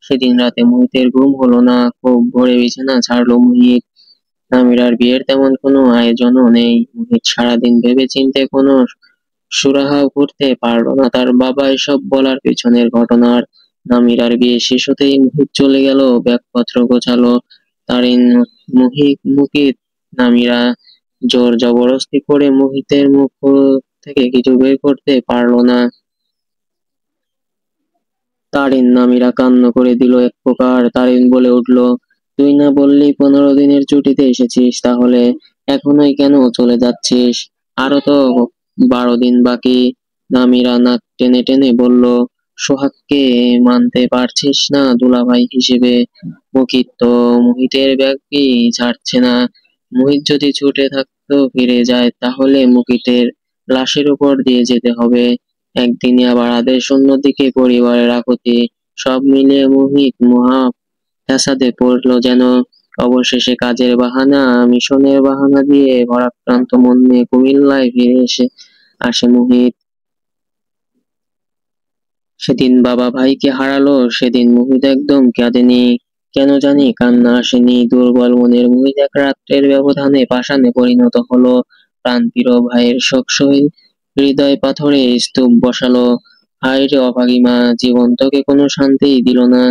সেদিন রাতে মোহিতের ঘুম হলো না, খুব ভোরে বিছানা ছাড়লো মোহিত। নামিরার বিয়ের তেমন কোনো আয়োজনও নেই। মোহিত সারাদিন ভেবে চিন্তে কোনো সুরাহাও করতে পারলো না তার বাবা এসব বলার পেছনের ঘটনার। নামিরার বিয়ে শেষ হতেই মুহিত চলে গেল, ব্যাগপত্র গোছালো। তারিন মুহিত নামিরা জোর জবরদস্তি করে মুহিতের মুখ থেকে কিছু বের করতে পারলো না। তারিন নামিরা কান্না করে দিল এক প্রকার। তারিন বলে উঠল, তুই না বললি 15 দিনের ছুটিতে এসেছিস, তাহলে এখনই কেন চলে যাচ্ছিস? আরো তো 12 দিন বাকি। নামিরা নাক টেনে টেনে বলল, সোহাগকে মানতে পারছিস না দুলাভাই হিসেবে? মুহিতের ব্যাগই ছাড়ছে না। মুহিত যদি ছুটে থাকতো ফিরে যায়, তাহলে মুহিতের লাশের উপর দিয়ে যেতে হবে। একদিনে আবার আদেশ, অন্যদিকে পরিবারের আকুতি, সব মিলিয়ে মোহিত মহা ফ্যাসাদে পড়লো যেন। অবশেষে কাজের বাহানা, মিশনের বাহানা দিয়ে ভারাক্রান্ত মন নিয়ে কুমিল্লায় ফিরে আসে মোহিত। সেদিন বাবা ভাইকে হারালো, সেদিন মোহিত একদম কাঁদেনি। কেন জানি কান্না আসেনি। দুর্বল মনের মোহিত এক রাত্রের ব্যবধানে পাষাণে পরিণত হলো। প্রাণপ্রিয় ভাইয়ের শোক সহিত হৃদয় পাথরে স্তূপ বসালো। হায় রে অভাগী মা, জীবন তোকে কোনো শান্তিই দিল না।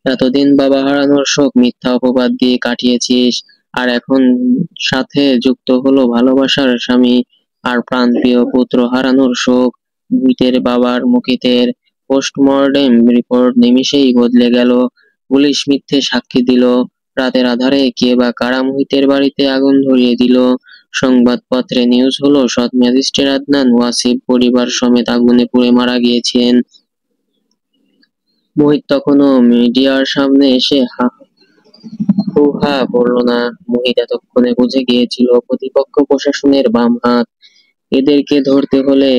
এতদিন বাবা হারানোর শোক মিথ্যা অপবাদ দিয়ে কাটিয়েছিস, আর এখন সাথে যুক্ত হলো ভালোবাসার স্বামী আর প্রাণপ্রিয় পুত্র হারানোর শোক। মুকিতের পোস্টমর্টেম রিপোর্ট নিমিষেই বদলে গেল। পুলিশ মিথ্যে সাক্ষী দিল। রাতের আধারে কে বা কারা মুহিতের বাড়িতে আগুন ধরিয়ে দিল। সংবাদপত্রে নিউজ হলো, সৎ ম্যাজিস্ট্রেট আদনান ওয়াসিফ পরিবার সমেত আগুনে পুড়ে মারা গিয়েছেন। মোহিত তখনও মিডিয়ার সামনে এসে হু-হা করল না। মোহিত এতক্ষণে বুঝে গিয়েছিল প্রতিপক্ষ প্রশাসনের বাম হাত। এদেরকে ধরতে হলে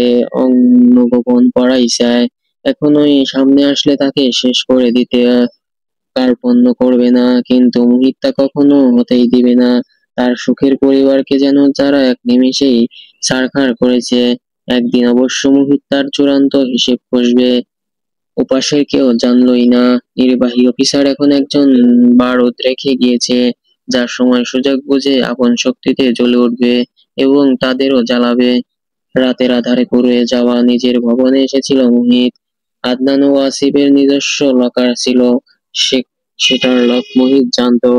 অঙ্গগোপন করাই চায়। এখনই সামনে আসলে তাকে শেষ করে দিতে কার্পণ্য করবে না, কিন্তু মোহিত তা কখনো হতেই দিবে না। তার সুখের পরিবারকে যেন যারা এক নিমেষেই ছারখার করেছে, একদিন অবশ্য মোহিত তার চূড়ান্ত হিসেব কষবে। ওপাশের কেউ জানলই না, নির্বাহী অফিসার এখন একজন বারুদ রেখে গিয়েছে, যার সময় সুযোগ বুঝে আপন শক্তিতে জ্বলে উঠবে এবং তাদেরও জ্বালাবে। রাতের আধারে পুড়ে যাওয়া নিজের ভবনে এসেছিল মোহিত। আদনান ও আসিফের নিজস্ব লকার ছিল, সেটার লক মোহিত জানতো।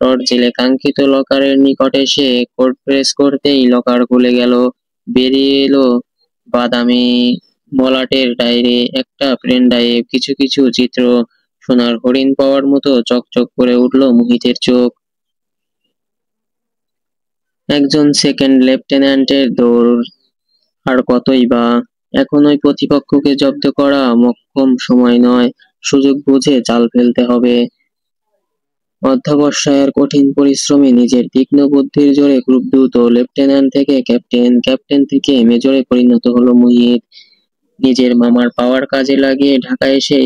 টর্চ জেলে কাঙ্ক্ষিত লকারের নিকট এসে কোড প্রেস করতেই লকার খুলে গেল। বেরিয়ে এলো বাদামি মলাটের ডায়েরি, একটা পেন ড্রাইভ, কিছু কিছু চিত্র। সোনার হরিণ পাওয়ার মতো চকচক করে উঠলো মোহিতের চোখ। একজন সেকেন্ড লেফটেন্যান্টের দৌড়, আর কতই বা! এখন ওই প্রতিপক্ষকে জব্দ করা মোক্ষম সময় নয়, সুযোগ বুঝে চাল ফেলতে হবে। অধ্যবসায়ের কঠিন পরিশ্রমে নিজের তীক্ষ্ণ বুদ্ধির জোরে খুব দ্রুত লেফটেন্যান্ট থেকে ক্যাপ্টেন, ক্যাপ্টেন থেকে মেজরে পরিণত হলো মোহিত। নিজের মামার পাওয়ার কাজে লাগিয়ে ঢাকায় এসে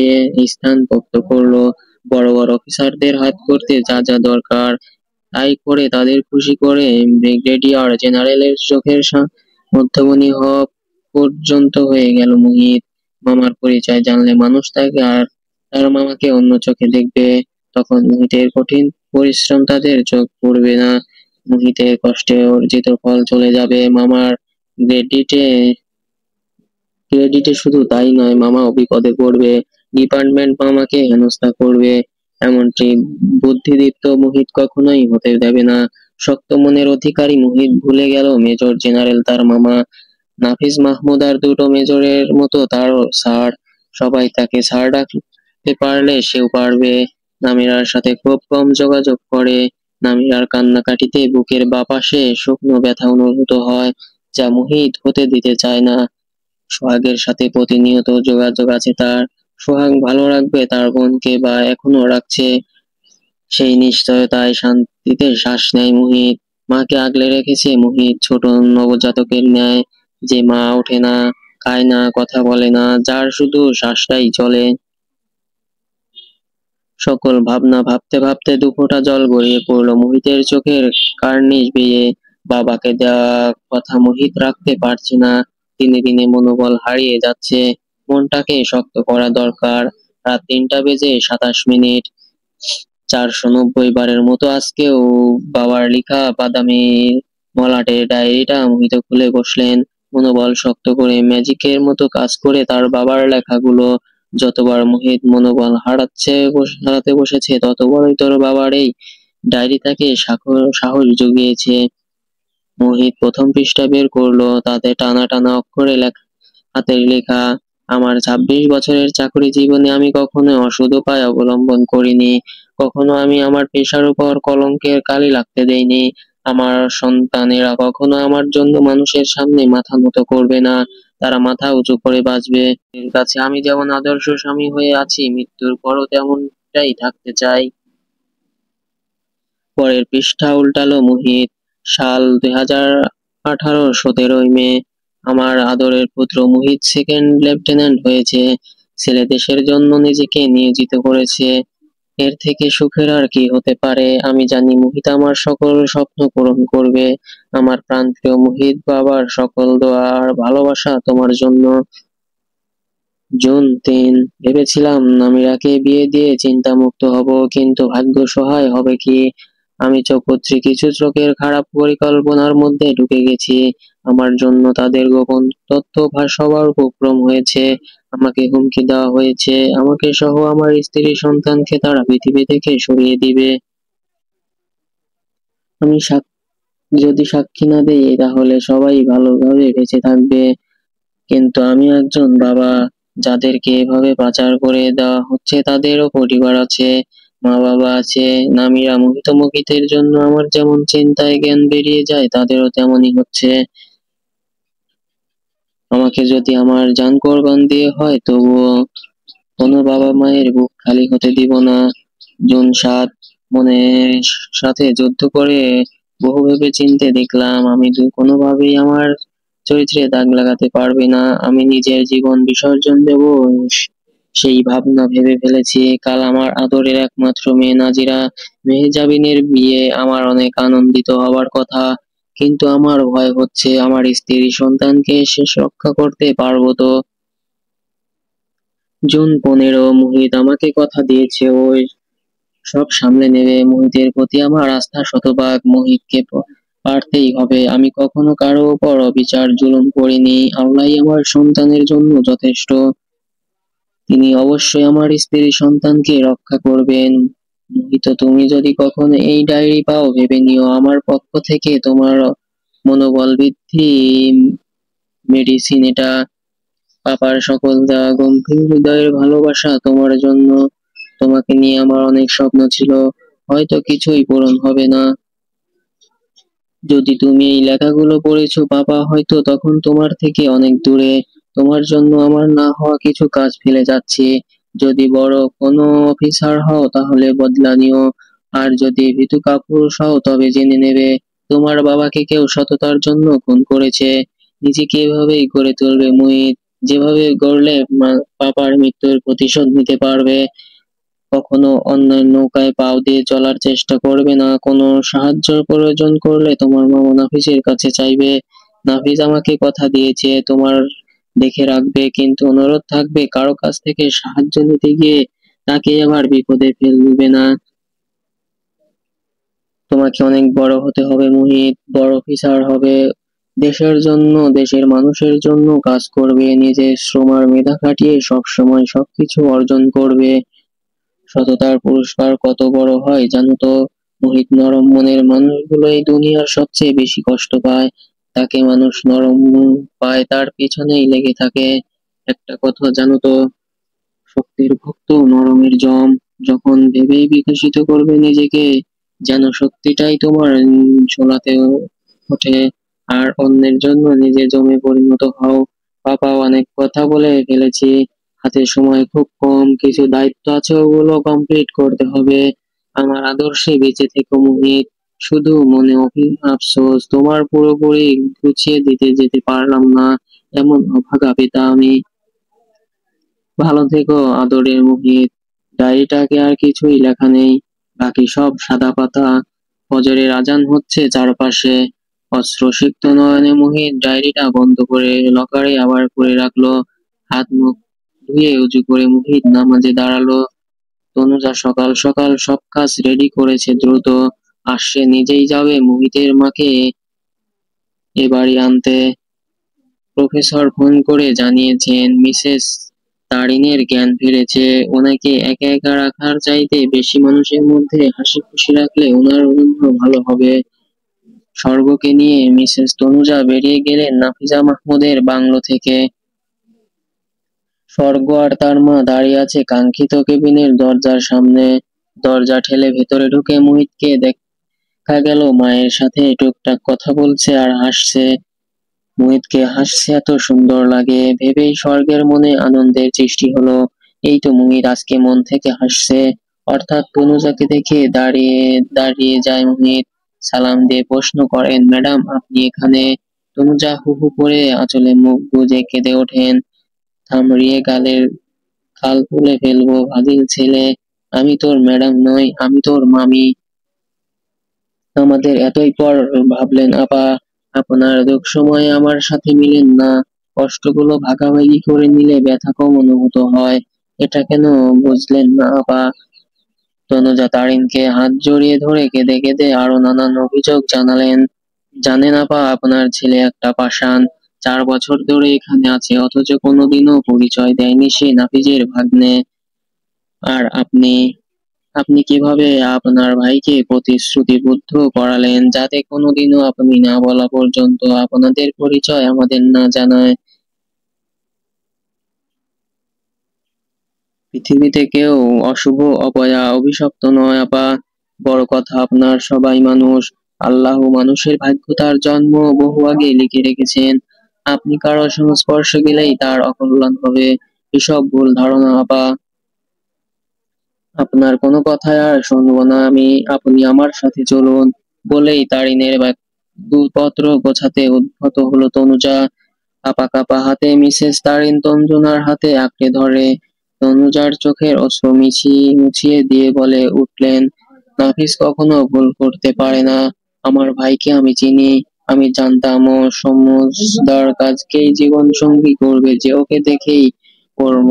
স্থান পোক্ত করলো। বড় বড় অফিসারদের হাত করতে যা যা দরকার তাই করে তাদের খুশি করে ব্রিগেডিয়ার জেনারেলের চোখের মধ্যমণি হওয়া পর্যন্ত হয়ে গেল মোহিত। মামার পরিচয় জানলে মানুষ তাকে আর তার মামাকে অন্য চোখে দেখবে। তখন মোহিতের কঠিন পরিশ্রম তাদের চোখ পড়বে না। মোহিতের কষ্টে অর্জিত ফল চলে যাবে মামার ক্রেডিটে। ক্রেডিটে শুধু তাই নয়, মামাও বিপদে পড়বে। ডিপার্টমেন্ট মামাকে হেনস্থা করবে। এমনটি বুদ্ধিদীপ্ত মোহিত কখনোই হতে দেবে না। শক্ত মনের অধিকারী মোহিত ভুলে গেল মেজর জেনারেল তার মামা। নাফিস মাহমুদ আর দুটো মেজরের মতো তারও স্যার। সবাই তাকে স্যার ডাকতে পারলে সেও পারবে। নামিরার সাথে খুব কম যোগাযোগ করে। নামিরার কান্নাকাটিতে বুকের বাপাশে শুকনো ব্যথা অনুভূত হয়, যা মোহিত হতে দিতে চায় না। সোহাগের সাথে প্রতিনিয়ত যোগাযোগ আছে তার। সোহাগ ভালো রাখবে তার বোনকে, বা এখনো রাখছে। সেই নিশ্চয়তায় শান্তিতে শ্বাস নেয় মোহিত। মাকে আগলে রেখেছে মোহিত ছোট নবজাতকের ন্যায়, যে মা ওঠে না, খায় না, কথা বলে না, যার শুধু শ্বাসটাই চলে। সকল ভাবনা ভাবতে ভাবতে দুফোঁটা জল গড়িয়ে পড়লো মোহিতের চোখের কার্নিশ বেয়ে। বাবাকে দেওয়া কথা মোহিত রাখতে পারছে না। দিনে দিনে মনোবল হারিয়ে যাচ্ছে। মনটাকে শক্ত করা দরকার। রাত 3টা বেজে 27 মিনিট। 490 বারের মতো আজকেও বাবার লেখা বাদামি মলাটে ডায়েরিটা মোহিত খুলে বসলেন। মনোবল শক্ত করে ম্যাজিকের মতো কাজ করে তার বাবার লেখাগুলো। যতবার মোহিত মনোবল হারাতে বসেছে, ততবারই তোর বাবার এই ডায়েরি তাকে সাহস জুগিয়েছে। মোহিত প্রথম পৃষ্ঠা বের করলো। তাতে টানা টানা অক্ষরে হাতের লেখা, আমার 26 বছরের চাকরি জীবনে আমি কখনো অসৎ উপায় অবলম্বন করিনি। কখনো আমি আমার পেশার উপর কলঙ্কের কালি লাগতে দেইনি। আমার সন্তানেরা কখনো আমার জন্য মানুষের সামনে মাথা নত করবে না। তারা মাথা উঁচু করে বাঁচবে। এর কাছে আমি যেমন আদর্শ স্বামী হয়ে আছি, মৃত্যুর পরও তেমনটাই থাকতে চাই। পরের পৃষ্ঠা উল্টালো মোহিত। সাল 2018, 17ই মে। আমার আদরের পুত্র মোহিত সেকেন্ড লেফটেন্যান্ট হয়েছে। ছেলে দেশের জন্য নিজেকে নিয়োজিত করেছে। এর থেকে সুখের আর কি হতে পারে। আমি জানি মোহিত আমার সকল স্বপ্ন পূরণ করবে। আমার প্রাণপ্রিয় মোহিত, বাবার সকল দোয়া আর ভালোবাসা তোমার জন্য। জুন 3। ভেবেছিলাম নামিরাকে বিয়ে দিয়ে চিন্তামুক্ত হব, কিন্তু ভাগ্য সহায় হবে কি। আমি চৌকত্রি কিছু চোখের খারাপ পরিকল্পনার মধ্যে ঢুকে গেছি। আমার জন্য তাদের গোপন তথ্য সবার উপক্রম হয়েছে। আমাকে হুমকি দেওয়া হয়েছে, আমাকে সহ আমার স্ত্রী সন্তানকে তারা পৃথিবী থেকে সরিয়ে দিবে। আমি যদি সাক্ষী না দেই, তাহলে সবাই ভালোভাবে বেঁচে থাকবে। কিন্তু আমি একজন বাবা। যাদেরকে এভাবে পাচার করে দেওয়া হচ্ছে তাদেরও পরিবার আছে, মা বাবা আছে। নামিরা মোহিতের জন্য আমার যেমন চিন্তায় জ্ঞান বেরিয়ে যায়, তাদেরও তেমনই হচ্ছে। আমাকে যদি আমার জান কোরবান দিয়ে হয়, তবুও কোনো বাবা মায়ের বুক খালি হতে দিব না। জুন 7। মনের সাথে যুদ্ধ করে বহু ভেবে চিন্তে দেখলাম আমি কোনোভাবেই আমার চরিত্রে দাগ লাগাতে পারবে না। আমি নিজের জীবন বিসর্জন দেব, সেই ভাবনা ভেবে ফেলেছি। কাল আমার আদরের একমাত্র মেয়ে নাজিরা মেহজাবিনের বিয়ে। আমার অনেক আনন্দিত হওয়ার কথা, কিন্তু আমার ভয় হচ্ছে আমার স্ত্রী সন্তানকে শেষ রক্ষা করতে পারবো তো। জুন 15। মোহিত আমাকে কথা দিয়েছে ওই সব সামলে নেবে। মোহিতের প্রতি আমার আস্থা শতভাগ। মোহিতকে পারতেই হবে। আমি কখনো কারো উপর অবিচার জুলুম করিনি। আল্লাহই আমার সন্তানের জন্য যথেষ্ট। তিনি অবশ্যই আমার স্ত্রী সন্তানকে রক্ষা করবেন। মোহিত, তুমি যদি কখনো এই ডায়েরি পাও, ভেবে নিও আমার পক্ষ থেকে তোমার মনোবল বৃদ্ধি মেডিসিন এটা। পাপার সকল দেওয়া গম্ভীর হৃদয়ের ভালোবাসা তোমার জন্য। তোমাকে নিয়ে আমার অনেক স্বপ্ন ছিল, হয়তো কিছুই পূরণ হবে না। যদি তুমি এই লেখাগুলো পড়েছো, পাপা হয়তো তখন তোমার থেকে অনেক দূরে। তোমার জন্য আমার না হওয়া কিছু কাজ ফেলে যাচ্ছি। যদি বড় কোনো অফিসার হও, তাহলে বদলা নিও। আর যদি ভীতু কাপুরুষ হও, তবে জেনে নেবে তোমার বাবাকে কেউ সততার জন্য খুন করেছে। নিজেকে এভাবেই গড়ে তুলবে মুহিত, যেভাবে গড়লে পাপার মৃত্যুর প্রতিশোধ নিতে পারবে। কখনো অন্যের নৌকায় পাও দিয়ে চলার চেষ্টা করবে না। কোনো সাহায্য প্রয়োজন করলে তোমার মামা নাফিসের কাছে চাইবে। নাফিস আমাকে কথা দিয়েছে তোমার দেখে রাখবে, কিন্তু অনুরোধ থাকবে কারো কাছ থেকে সাহায্য নিতে গিয়ে তাকে আবার বিপদে ফেলবে না। তোমাকে অনেক বড় হতে হবে মোহিত, বড় অফিসার হবে, দেশের জন্য, দেশের মানুষের জন্য কাজ করবে, নিজের শ্রম আর মেধা খাটিয়ে সব সময় সবকিছু অর্জন করবে। সততার পুরস্কার কত বড় হয় জানো তো মোহিত? নরম মনের মানুষগুলো এই দুনিয়ার সবচেয়ে বেশি কষ্ট পায়। তাকে মানুষ নরম পায় তার পিছনেই লেগে থাকে। একটা কথা জানো তো, শক্তির ভক্ত নরমের জম। যখন ভেবেই বিকশিত করবে নিজেকে, যেন শক্তিটাই তোমার ঝোলাতে ওঠে, আর অন্যের জন্য নিজে জমে পরিণত হও। পাপা, অনেক কথা বলে ফেলেছি, হাতে সময় খুব কম, কিছু দায়িত্ব আছে, ওগুলো কমপ্লিট করতে হবে। আমার আদর্শে বেঁচে থেকো মোহিত। শুধু মনে আফসোস, তোমার পুরোপুরি গুছিয়ে দিতে যেতে পারলাম না, এমন অভাগা পিতা আমি। ভালো থেকো আদরের মুহিত। ডায়েরিটাকে আর কিছুই লেখা নেই, বাকি সব সাদা পাতা। ফজরের আজান হচ্ছে চারপাশে। অশ্রুসিক্ত নয়নে মুহিত ডায়েরিটা বন্ধ করে লকারে আবার করে রাখলো। হাত মুখ ধুয়ে উজু করে মুহিত নামাজে দাঁড়ালো। তনুজা সকাল সকাল সব কাজ রেডি করেছে দ্রুত। আসছে, নিজেই যাবে মুহিতের মাকে এ বাড়ি আনতে। প্রফেসর ফোন করে জানিয়েছেন মিসেস তারিনের জ্ঞান ফিরেছে। ওনাকে একা একা রাখার চাইতে বেশি মানুষের মধ্যে হাসি খুশি রাখলে ওনার জন্য ভালো হবে। স্বর্গকে নিয়ে মিসেস তনুজা বেরিয়ে গেলেন নাফিজা মাহমুদের বাংলো থেকে। স্বর্গ আর তার মা দাঁড়িয়ে আছে কাঙ্ক্ষিত কেবিনের দরজার সামনে। দরজা ঠেলে ভেতরে ঢুকে মুহিতকে দেখা গেল মায়ের সাথে টুকটাক কথা বলছে আর হাসছে। মোহিতকে হাসছে এত সুন্দর লাগে ভেবেই স্বর্গের মনে আনন্দের সৃষ্টি হলো। এই তো মোহিত আজকে মন থেকে হাসছে। অর্থাৎ তনুজাকে দেখে দাঁড়িয়ে দাঁড়িয়ে যায় মোহিত। সালাম দিয়ে প্রশ্ন করেন, ম্যাডাম আপনি এখানে? তনুজা হু হু করে আঁচলে মুখ গুজে কেঁদে ওঠেন। থামড়িয়ে গালের খাল তুলে ফেলবো ফাজিল ছেলে, আমি তোর ম্যাডাম নই, আমি তোর মামি। আমাদের এতই পর ভাবলেন আপা, আপনার দুঃখ সময়ে আমার সাথে মিলেন না, কষ্টগুলো ভাগাভাগি করে নিলে ব্যথা কম অনুভূত হয়, এটা কেন বুঝলেন না আপা? তনুজা তারিনকে হাত জড়িয়ে ধরে কেঁদে কেঁদে আরো নানান অভিযোগ জানালেন। জানেন আপা, আপনার ছেলে একটা পাষাণ, 4 বছর ধরে এখানে আছে অথচ কোনোদিনও পরিচয় দেয়নি সে নাফিজের ভাগ্নে। আর আপনি আপনি কিভাবে আপনার ভাইকে প্রতিশ্রুতিবদ্ধ করালেন যাতে কোনোদিনও আপনি না বলা পর্যন্ত আপনাদের পরিচয় আমাদের না জানায়? পৃথিবীতে কেউ অশুভ অপয়া অভিশপ্ত নয় আপা। বড় কথা আপনার সবাই মানুষ। আল্লাহ মানুষের ভাগ্য তার জন্ম বহু আগে লিখে রেখেছেন। আপনি কারো সংস্পর্শে গেলেই তার অকল্যাণ হবে, এসব ভুল ধারণা আপা। আপনার কোনো কথাই আর শুনবো না আমি, আপনি আমার সাথে চলুন। বলেই তারিনের ব্যাগপত্র গোছাতে উদ্যত হলো তনুজা। কাঁপা কাঁপা হাতে মিসেস তারিন তঞ্জনার হাতে আঁকড়ে ধরে। তনুজার চোখের অশ্রু মুছিয়ে দিয়ে বলে উঠলেন, নাফিস কখনো ভুল করতে পারে না। আমার ভাইকে আমি চিনি। আমি জানতাম ও সমজদার কাজকেই জীবন সঙ্গী করবে, যে ওকে দেখেই ওর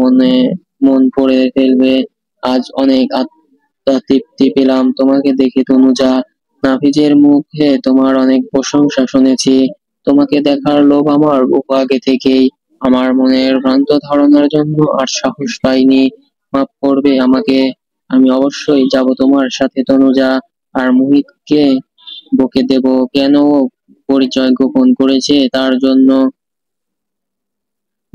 মন পড়ে ফেলবে। আজ অনেক আত্মতৃপ্তি পেলাম তোমাকে দেখে তনুজা। নাফিজের মুখে তোমার অনেক প্রশংসা শুনেছি। তোমাকে দেখার লোভ আমার বহু আগে থেকেই। আমার মনের ভ্রান্ত ধারণার জন্য আর সাহস পাইনি। মাফ করবে আমাকে। আমি অবশ্যই যাব তোমার সাথে তনুজা। আর মোহিতকে বকে দেব কেন ও পরিচয় গোপন করেছে তার জন্য।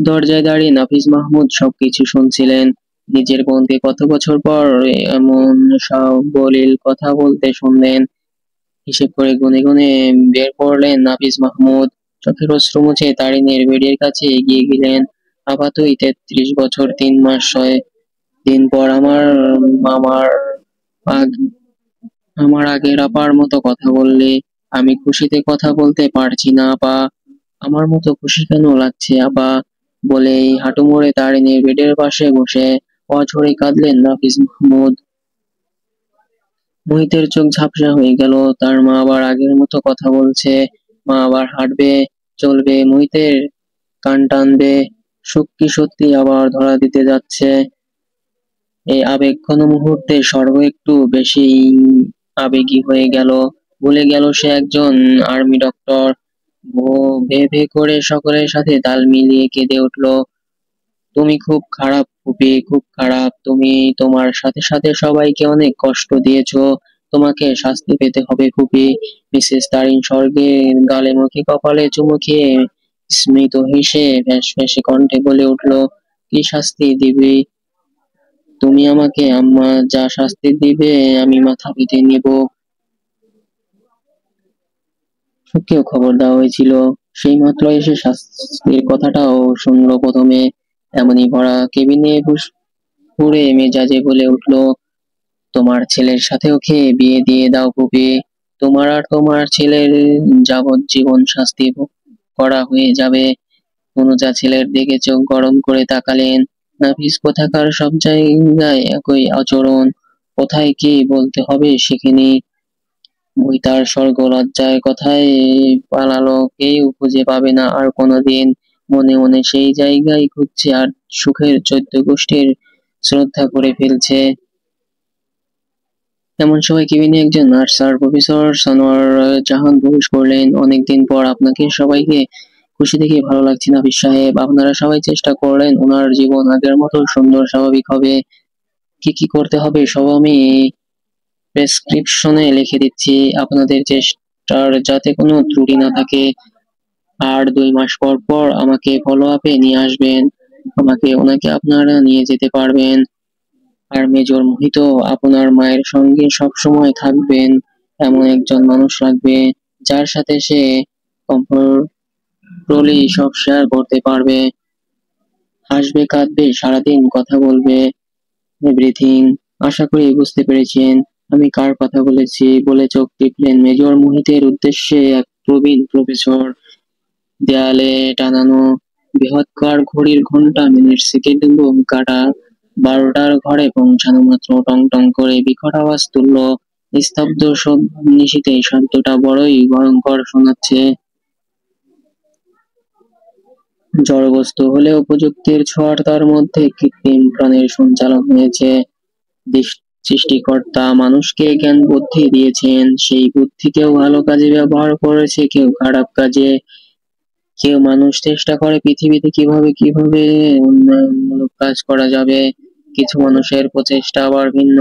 দরজায় দাঁড়িয়ে নাফিস মাহমুদ সবকিছু শুনছিলেন। নিজের বোনকে কত বছর পর এমন সাবলীল কথা বলতে শুনলেন। হিসেব করে গুনে গুনে বের করলেন নাফিস মাহমুদ। চোখের অশ্রু মুছে তারিনের বেডের কাছে এগিয়ে গেলেন। আপা তুই 33 বছর 3 মাস 6 দিন পর আমার আগ- আমার আগের আপার মতো কথা বললে। আমি খুশিতে কথা বলতে পারছি না আপা। আমার মতো খুশি কেন লাগছে আপা? বলেই হাঁটু মুড়ে তারিনের বেডের পাশে বসে অঝরে কাঁদলেন নাফিস মাহমুদ। মোহিতের চোখ ঝাপসা হয়ে গেল। তার মা আবার আগের মতো কথা বলছে, মা আবার হাঁটবে, চলবে, মোহিতের কান টানবে। সুখ কি সত্যি আবার ধরা দিতে যাচ্ছে? এই আবেগঘন মুহূর্তে স্বর্গ একটু বেশি আবেগী হয়ে গেল, ভুলে গেল সে একজন আর্মি ডক্টর। ভে ভে করে সকলের সাথে তাল মিলিয়ে কেঁদে উঠল। তুমি খুব খারাপ ফুপি, খুব খারাপ। তুমি তোমার সাথে সাথে সবাইকে অনেক কষ্ট দিয়েছো। তোমাকে শাস্তি পেতে হবে ফুপি। মিসেস তারিন স্বর্গে গালে মুখে কপালে চুমু খেয়ে স্মিত হেসে ফ্যাঁসে কণ্ঠে বলে উঠল, কি শাস্তি দিবি তুমি আমাকে আম্মা? যা শাস্তি দিবে আমি মাথা পেতে নেব। সুখকেও খবর দেওয়া হয়েছিল, সেই মাত্র এসে শাস্তির কথাটাও শুনলো প্রথমে। এমনই ভরা কেবিনে পুড়ে মেজাজে বলে উঠল, তোমার ছেলের সাথে ওকে বিয়ে দিয়ে দাও ফুপি। তোমার আর তোমার ছেলের যাবজ্জীবন শাস্তি ভোগ করা হয়ে যাবে। তনুজা ছেলের দিকে চোখ গরম করে তাকালেন। নাফিস কোথাকার, সব জায়গায় একই আচরণ, কোথায় কি বলতে হবে শিখিনি। বইতার স্বর্গ লজ্জায় কথায় পালালো, কেউ খুঁজে পাবে না আর কোনোদিন। মনে মনে সেই জায়গায় খুঁজছে আর সুখের 14 গোষ্ঠীর শ্রদ্ধা করে ফেলছে। এমন সময় কেবিনে একজন নার্স স্যার প্রফেসর সানোয়ার জাহান প্রবেশ করলেন। অনেকদিন পর আপনাকে সবাইকে খুশি দেখে ভালো লাগছে নাফিস সাহেব। আপনারা সবাই চেষ্টা করলেন ওনার জীবন আগের মতো সুন্দর স্বাভাবিক হবে। কি কি করতে হবে সব আমি প্রেসক্রিপশনে লিখে দিচ্ছি। আপনাদের চেষ্টার যাতে কোনো ত্রুটি না থাকে। আর 2 মাস পর পর আমাকে ফলো আপে নিয়ে আসবেন। ওনাকে আপনারা নিয়ে যেতে পারবেন। আর মেজর মোহিত আপনার মায়ের সঙ্গে সব সময় থাকবেন। এমন একজন মানুষ লাগবে যার সাথে সে কমফোর্টেবলি সব শেয়ার করতে পারবে, হাসবে কাঁদবে সারাদিন কথা বলবে, এভরিথিং। আশা করি বুঝতে পেরেছেন আমি কার কথা বলেছি। বলে চোখ টিপলেন মেজর মোহিতের উদ্দেশ্যে এক প্রবীণ প্রফেসর। দেয়ালে টানানো বৃহৎকার ঘড়ির ঘন্টা মিনিট সেকেন্ড কাটা 12টার ঘরে পৌঁছানো মাত্র টং টং করে বিকট আওয়াজ তুলল। স্তব্ধ সব নিশীথে শব্দটা বড়ই ভয়ঙ্কর শোনাচ্ছে। জড়বস্তু হলেও প্রযুক্তির ছোঁয়ার তার মধ্যে কৃত্রিম প্রাণের সঞ্চালন হয়েছে। সৃষ্টিকর্তা মানুষকে জ্ঞান বুদ্ধি দিয়েছেন, সেই বুদ্ধি কেউ ভালো কাজে ব্যবহার করেছে, কেউ খারাপ কাজে। কেউ মানুষ চেষ্টা করে পৃথিবীতে কিভাবে কিভাবে উন্নয়নমূলক কাজ করা যাবে। কিছু মানুষের প্রচেষ্টা আবার ভিন্ন,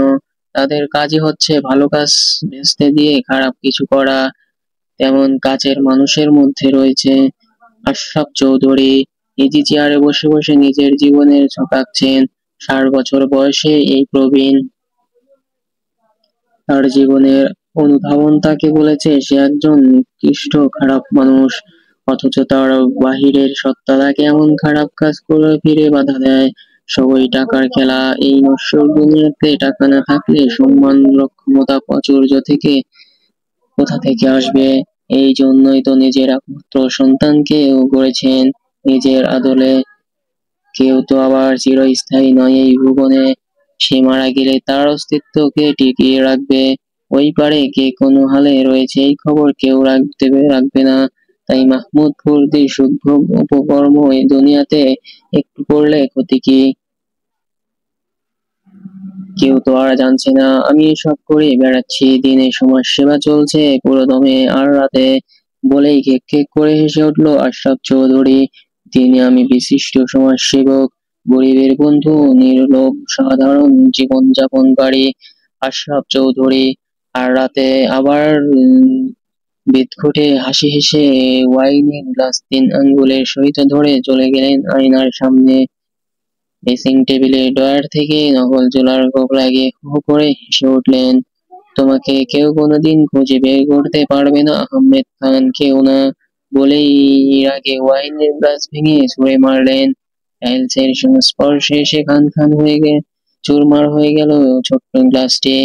তাদের কাজই হচ্ছে ভালো কাজ ভেস্তে দিয়ে খারাপ কিছু করা। তেমন কাজের মানুষের মধ্যে রয়েছে আশরাফ চৌধুরী। ইজি চেয়ারে বসে বসে নিজের জীবনের ছকাচ্ছেন। 60 বছর বয়সে এই প্রবীণ। তার জীবনের অনুধাবন তাকে বলেছে সে একজন নিকৃষ্ট খারাপ মানুষ, অথচ তার বাহিরের সত্তা তাকে এমন খারাপ কাজ করে ফিরে বাধা দেয়। সবই টাকার খেলা। এই নশ্বর দুনিয়াতে টাকা না থাকলে সম্মান, ক্ষমতা, প্রাচুর্য থেকে কোথা থেকে আসবে? এই জন্যই তো নিজের একমাত্র সন্তানকেও গড়েছেন নিজের আদলে। কেউ তো আবার চিরস্থায়ী নয় এই ভুবনে। সে মারা গেলে তার অস্তিত্ব কে টিকিয়ে রাখবে? ওই পারে কে কোন হালে রয়েছে এই খবর কেউ রাখবে না। তাই মাহমুদ ফুর্দি শুদ্ধ উপকর্ম এই দুনিয়াতে একটু করলে ক্ষতি কি? কেউ তো আর জানছে না আমি এসব করে বেড়াচ্ছি। দিনে সমাজ সেবা চলছে পুরো দমে, আর রাতে বলেই খেক খেক করে হেসে উঠল আশরাফ চৌধুরী। দিনে আমি বিশিষ্ট সমাজসেবক, গরিবের বন্ধু, নির্লোভ সাধারণ জীবন যাপনকারী আশরাফ চৌধুরী। আর রাতে আবার বিদঘুটে হাসি হেসে ওয়াইনের গ্লাস 3 আঙ্গুলের সহিত ধরে চলে গেলেন আয়নার সামনে। ড্রেসিং টেবিলের ড্রয়ার থেকে নকল জোলার কোপ লাগিয়ে হু হু করে হেসে উঠলেন। তোমাকে কেউ কোনোদিন খুঁজে বের করতে পারবে না আহমেদ খান, কেউ না। বলেই আগে ওয়াইনের গ্লাস ভেঙে ছুঁড়ে মারলেন। টাইলসের সংস্পর্শে সে খান খান হয়ে চুরমার হয়ে গেল ছোট্ট গ্লাসটি।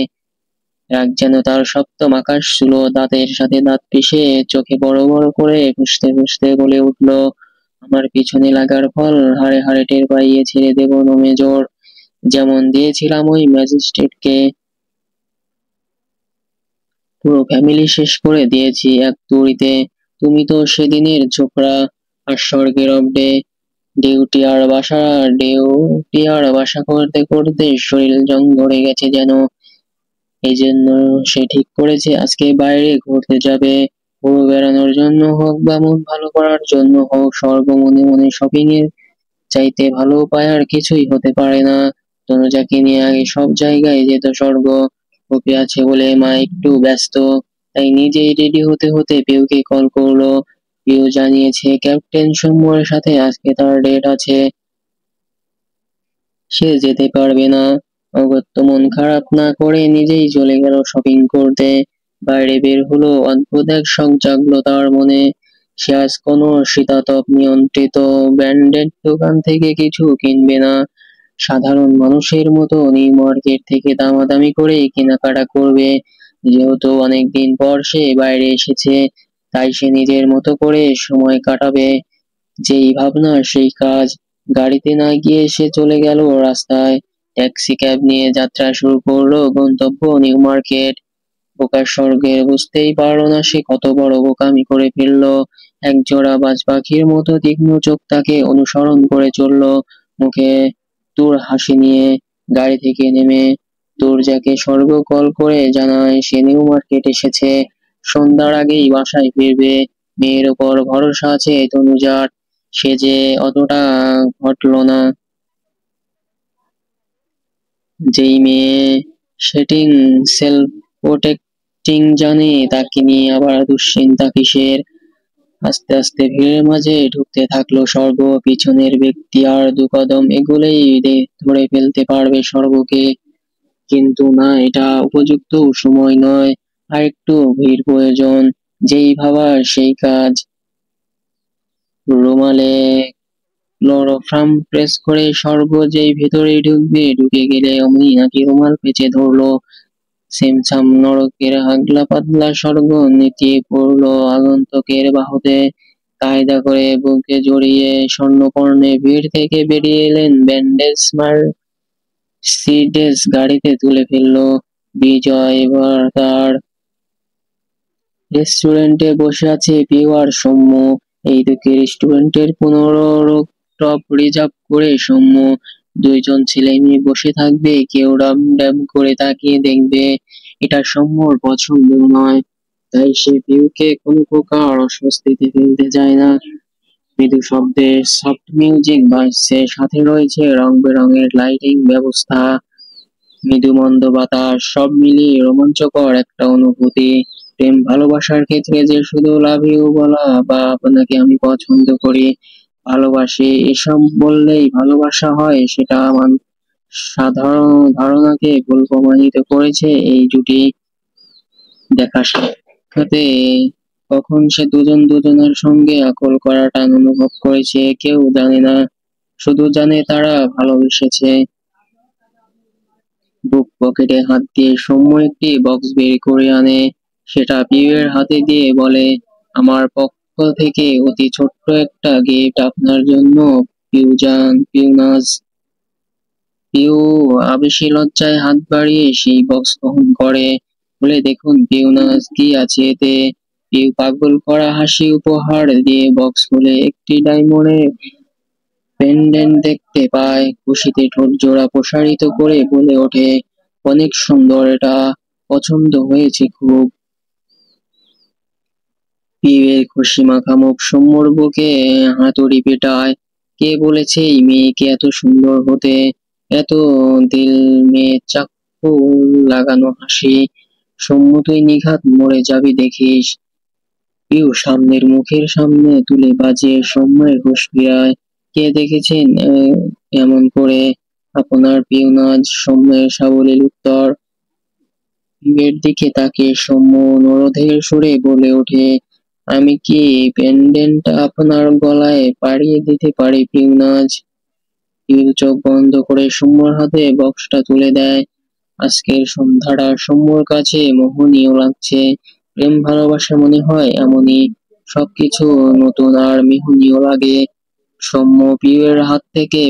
রাগ যেন তার সপ্তম আকাশ ছিল। দাঁতের সাথে দাঁত পিষে চোখে বড় বড় করে ফুঁসতে ফুঁসতে বলে উঠল, আমার পিছনে লাগার ফল হাড়ে হাড়ে টের পাইয়ে ছেড়ে দেব মেজর, যেমন দিয়েছিলাম ওই ম্যাজিস্ট্রেটকে। পুরো ফ্যামিলি শেষ করে দিয়েছি এক তুড়িতে। তুমি তো সেদিনের ছোকরা। আর স্বর্গের অব্দে ডিউটি আর বাসা করতে করতে শরীর জং ধরে গেছে যেন। এই জন্য সে ঠিক করেছে আজকে বাইরে ঘুরতে যাবে। ঘুরে বেড়ানোর জন্য হোক বা মন ভালো করার জন্য হোক, স্বর্গ মনে মনে শপিং এর চাইতে ভালো উপায় আর কিছুই হতে পারে না। তনুজাকে নিয়ে আগে সব জায়গায় যেত স্বর্গ। ওকে আছে বলে মা একটু ব্যস্ত, তাই নিজেই রেডি হতে হতে পিউকে কল করলো। পিউ জানিয়েছে ক্যাপ্টেন সৌম্যর সাথে আজকে তার ডেট আছে, সে যেতে পারবে না। অগত্য মন খারাপ না করে নিজেই চলে গেল শপিং করতে। বাইরে বের হলো, অদ্ভুত এক শখ জাগলো তার মনে। সে আজ কোনো শীতাতপ নিয়ন্ত্রিত ব্র্যান্ডেড দোকান থেকে কিছু কিনবে না। সাধারণ মানুষের মতো নিউ মার্কেট থেকে দামাদামি করে কেনাকাটা করবে। যেহেতু অনেকদিন পর সে বাইরে এসেছে, তাই সে নিজের মতো করে সময় কাটাবে। যেই ভাবনা সেই কাজ। গাড়িতে না গিয়ে সে চলে গেল রাস্তায়। ট্যাক্সি ক্যাব নিয়ে যাত্রা শুরু করলো গন্তব্য নিউ মার্কেট। বোকার স্বর্গে বুঝতেই পারলো না সে কত বড় বোকামি করে ফেললো। এক জোড়া বাজ পাখির মতো তীক্ষ্ণ চোখ তাকে অনুসরণ করে চললো। মুখে দূর হাসি নিয়ে গাড়ি থেকে নেমে দরজাকে স্বর্গ কল করে জানায় সে নিউ মার্কেট এসেছে, সন্ধ্যার আগেই বাসায় ফিরবে। মেয়ের ওপর ভরসা আছে তনুজার, সে যে অতটা ঘটলো না। যেই মেয়ে সেটিং সেলফ প্রোটেক্টিং জানে, তাকে নিয়ে আবার দুশ্চিন্তা কিসের। আস্তে আস্তে ভিড়ের মাঝে ঢুকতে থাকলো স্বর্গ। পিছনের ব্যক্তি আর দু কদম এগুলেই ধরে ফেলতে পারবে স্বর্গকে। কিন্তু না, এটা উপযুক্ত সময় নয়, আর একটু ভিড় প্রয়োজন। যেই ভাবা সেই কাজ। রুমালে ক্লোরোফর্ম প্রেস করে স্বর্গ যেই ভেতরে ঢুকবে, ঢুকে গেলে অমনি নাকি রুমাল পেঁচে ধরলো। সেমসাম নরকের আগলা পাতলা স্বর্গ নেতিয়ে পড়লো আগন্তুকের বাহুতে। কায়দা করে বুকে জড়িয়ে স্বর্ণকর্ণে ভিড় থেকে বেরিয়ে এলেন ব্যান্ডেজ মার্সিডিজ গাড়িতে তুলে ফেললো বিজয়। এবার তার রেস্টুরেন্টে বসে আছে পিউ আর সৌম্য। এইদিকে রেস্টুরেন্টের 15 টপ রিজার্ভ করে সৌম্য। দুইজন ছেলে মেয়ে বসে থাকবে, কেউ ডাম ডাম করে তাকিয়ে দেখবে। এটা সৌম্যর পছন্দ নয়, তাই সে পিউকে কোনো প্রকার অস্বস্তিতে ফেলতে চায় না। মৃদু শব্দে সফট মিউজিক বাজছে, সাথে রয়েছে রং বেরঙের লাইটিং ব্যবস্থা। মৃদু মন্দ বাতাস, সব মিলিয়ে রোমাঞ্চকর একটা অনুভূতি। প্রেম ভালোবাসার ক্ষেত্রে যে শুধু লাভ ইউ বলা বা আপনাকে আমি পছন্দ করি, ভালোবাসি এসব বললেই ভালোবাসা হয়, সেটা আমার সাধারণ ধারণাকে ভুল প্রমাণিত করেছে এই জুটি। দেখা সাক্ষাতে কখন সে দুজন দুজনের সঙ্গে আকল করা টান অনুভব করেছে কেউ জানে না, শুধু জানে তারা ভালোবেসেছে। বুক পকেটে হাত দিয়ে সৌম্য একটি বক্স বের করে আনে, সেটা পিউয়ের হাতে দিয়ে বলে, আমার পক্ষ থেকে অতি ছোট্ট একটা গিফট আপনার জন্য পিউনাজ। পিউ আবেশি লজ্জায় হাত বাড়িয়ে সেই বক্স গ্রহণ করে, বলে, দেখুন পিউনাজ, কি আছে এতে। পিউ পাগল করা হাসি উপহার দিয়ে বক্স খুলে একটি ডায়মন্ডের পেন্ডেন্ট দেখতে পায়। খুশিতে ঠোঁট জোড়া প্রসারিত করে বলে ওঠে, অনেক সুন্দর, এটা পছন্দ হয়েছে খুব। পিউয়ের খুশি মাখা মুখ সৌম্যর বুকে হাতুড়ি পেটায়। কে বলেছে এই মেয়েকে এত সুন্দর হতে। এত দিল মেয়ে চাকু লাগানো হাসি। সৌম্য, তুই নিঘাত মরে যাবি দেখিস। পিউ সামনের মুখের সামনে তুলে বাজিয়ে সৌম্যের হুঁশ ফিরায়। কে দেখেছেন এমন করে? আপনার পিউনাজ, সৌম্যের সাবলীল উত্তর। পিউয়ের দিকে তাকিয়ে সৌম্য অনুরোধের সুরে বলে ওঠে, আমি কি পেন্ডেন্টটা আপনার গলায় পাড়িয়ে দিতে পারি পিউনাজ? পিউ চোখ বন্ধ করে সৌম্যর হাতে বক্সটা তুলে দেয়। আজকের সন্ধ্যাটা সৌম্যর কাছে মোহনীয় লাগছে। প্রেম ভালোবাসা মনে হয় এমনই, সবকিছু নতুন আর মোহনীয় লাগে। সৌম্য পিউয়ের হাত থেকে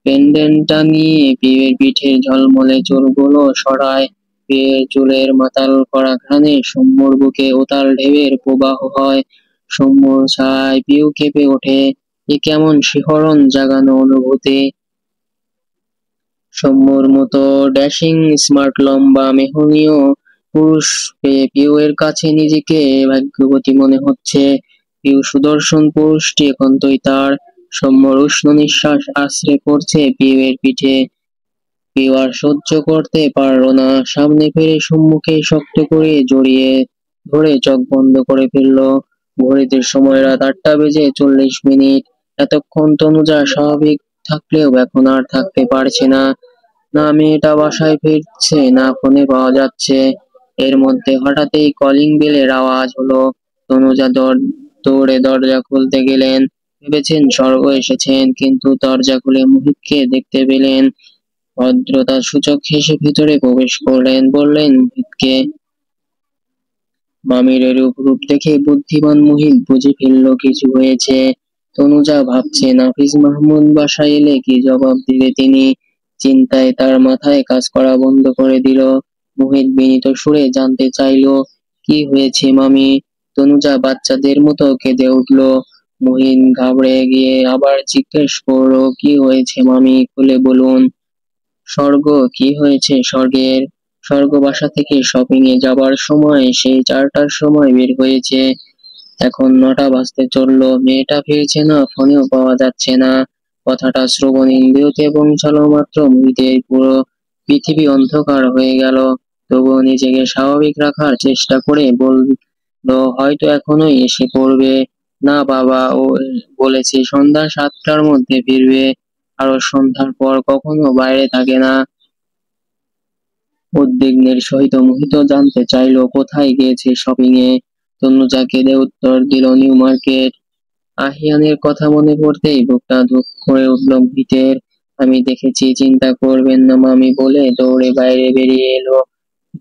পেন্ডেন্টটা নিয়ে পিউয়ের পিঠের ঝলমলে চুলগুলো সরায়। পিউয়ের চুলের মাতাল করা ঘ্রাণে সৌম্যর বুকে উতাল ঢেউয়ের প্রবাহ হয়। সৌম্যর ছায় পিউ কেঁপে ওঠে। এ কেমন শিহরণ জাগানো অনুভূতি! সৌম্যর মতো ড্যাশিং স্মার্ট লম্বা মেহনীয় পুরুষ পেয়ে পিউয়ের কাছে নিজেকে ভাগ্যবতী মনে হচ্ছে। পিউ সুদর্শন পুরুষটি একান্তই তার। সৌম্যর উষ্ণ নিঃশ্বাস আছড়ে পড়ছে পিউয়ের পিঠে। পিউ আর সহ্য করতে পারল না, সামনে ফিরে সৌম্যকে শক্ত করে জড়িয়ে ধরে চোখ বন্ধ করে ফেলল। ঘড়িতে সময় রাত 8:40। এতক্ষণ তনুজা স্বাভাবিক থাকলেও এখন আর থাকতে পারছে না। না মেয়েটা বাসায় ফিরছে, না ফোনে পাওয়া যাচ্ছে। এর মধ্যে হঠাৎই কলিং বেলের আওয়াজ হলো। তনুজা দৌড়ে দরজা খুলতে গেলেন। ভেবেছেন স্বর্গ এসেছেন, কিন্তু দরজা খুলে মুহিতকে দেখতে পেলেন। ভদ্রতা সূচক হেসে ভিতরে প্রবেশ করলেন, বললেন মুহিতকে। মামির এরূপ রূপ দেখে বুদ্ধিমান মুহিত বুঝে ফেলল কিছু হয়েছে। তনুজা ভাবছে নাফিস মাহমুদ বাসায় এলে কি জবাব দিবে তিনি। চিন্তায় তার মাথায় কাজ করা বন্ধ করে দিল। মুহিত বিনীত সুরে জানতে চাইলো, কি হয়েছে মামি? তনুজা বাচ্চাদের মতো কেঁদে উঠল। মুহিত ঘাবড়ে গিয়ে আবার জিজ্ঞেস করলো, কি হয়েছে মামি, খুলে বলুন। স্বর্গ, কি হয়েছে স্বর্গের? স্বর্গ বাসা থেকে শপিং এ যাবার সময় সেই 4টার সময় বের হয়েছে। এখন 9টা বাজতে চললো, মেয়েটা ফিরছে না, ফোনেও পাওয়া যাচ্ছে না। কথাটা শ্রবণ ইন্দ্রিয়তে পৌঁছালো মাত্র মুহিতের পুরো পৃথিবী অন্ধকার হয়ে গেল। তবুও নিজেকে স্বাভাবিক রাখার চেষ্টা করে বললো, হয়তো এখনোই এসে পড়বে। না বাবা, ও বলেছে সন্ধ্যা 7টার মধ্যে ফিরবে। আরো সন্ধ্যার পর কখনো বাইরে থাকে না। উদ্বিগ্নের সহিত মোহিত জানতে চাইলো কোথায় গিয়েছে শপিং এ। তনুজা কেঁদে উত্তর দিল, নিউ মার্কেট। আহিয়ানের কথা মনে পড়তেই বুকটা ধুক করে উঠল মোহিতের। আমি দেখেছি, চিন্তা করবেন না মামি বলে দৌড়ে বাইরে বেরিয়ে এলো।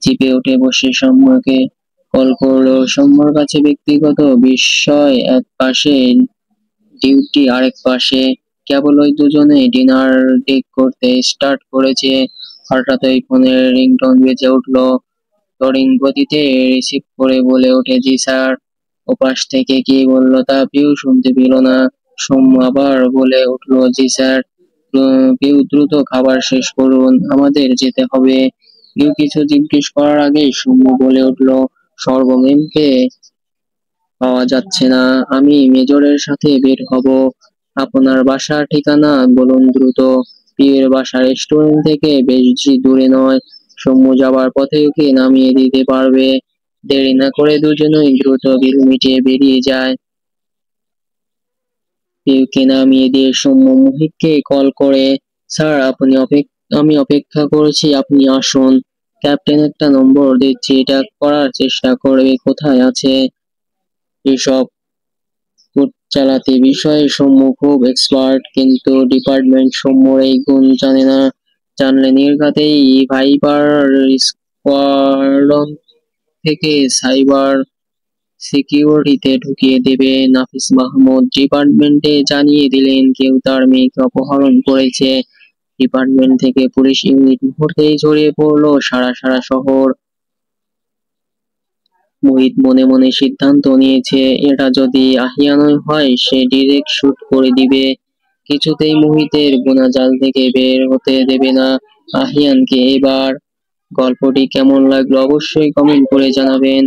জিপে উঠে বসে সৌম্যকে কল করলো। সৌম্যর কাছে ব্যক্তিগত বিষয় এক পাশে, ডিউটি আরেক পাশে। কেবল ওই দুজনে ডিনার ঠিক করতে স্টার্ট করেছে, হঠাৎ ওই ফোনের রিংটোন বেজে উঠলো। তড়িৎ গতিতে রিসিভ করে বলে ওঠে, জি স্যার। ওপাশ থেকে কি বললো তা পিউ শুনতে পেল না। সৌম্য আবার বলে উঠলো, জি স্যার। পিউ দ্রুত খাবার শেষ করুন, আমাদের যেতে হবে। পিউ কিছু জিজ্ঞেস করার আগেই সৌম্য বলে উঠলো, সর্বমেমকে পাওয়া যাচ্ছে না, আমি মেজরের সাথে বের হব। আপনার বাসার ঠিকানা বলুন দ্রুত। পিয়ের বাসা রেস্টুরেন্ট থেকে বেশি দূরে নয়, সৌম্য যাবার পথে ওকে নামিয়ে দিতে পারবে। দেরি না করে দুজনেই দ্রুত বিল মিটিয়ে বেরিয়ে যায়। পিউকে নামিয়ে দিয়ে সৌম্য মোহিতকে কল করে, স্যার আমি অপেক্ষা করছি, আপনি আসুন। ক্যাপ্টেন একটা নম্বর দিচ্ছি, এটা করার চেষ্টা করবে। কোথায় আছে এসব কোড চালাতে বিষয়ে সৌম্য খুব এক্সপার্ট, কিন্তু ডিপার্টমেন্ট সৌম্যর এই গুণ জানে না। জানলে নির্ঘাতেই ভাইবার স্কোয়াড্রন থেকে সাইবার সিকিউরিটিতে ঢুকিয়ে দেবে। নাফিস মাহমুদ ডিপার্টমেন্টে জানিয়ে দিলেন কেউ তার মেয়েকে অপহরণ করেছে। ডিপার্টমেন্ট থেকে পুলিশ ইউনিট মুহূর্তেই ছড়িয়ে পড়লো সারা সারা শহর। মোহিত মনে মনে সিদ্ধান্ত নিয়েছে, এটা যদি আহিয়ানই হয় সে ডিরেক্ট শুট করে দিবে। কিছুতেই মোহিতের বোনা জাল থেকে বের হতে দেবে না আহিয়ানকে। এবার গল্পটি কেমন লাগলো অবশ্যই কমেন্ট করে জানাবেন।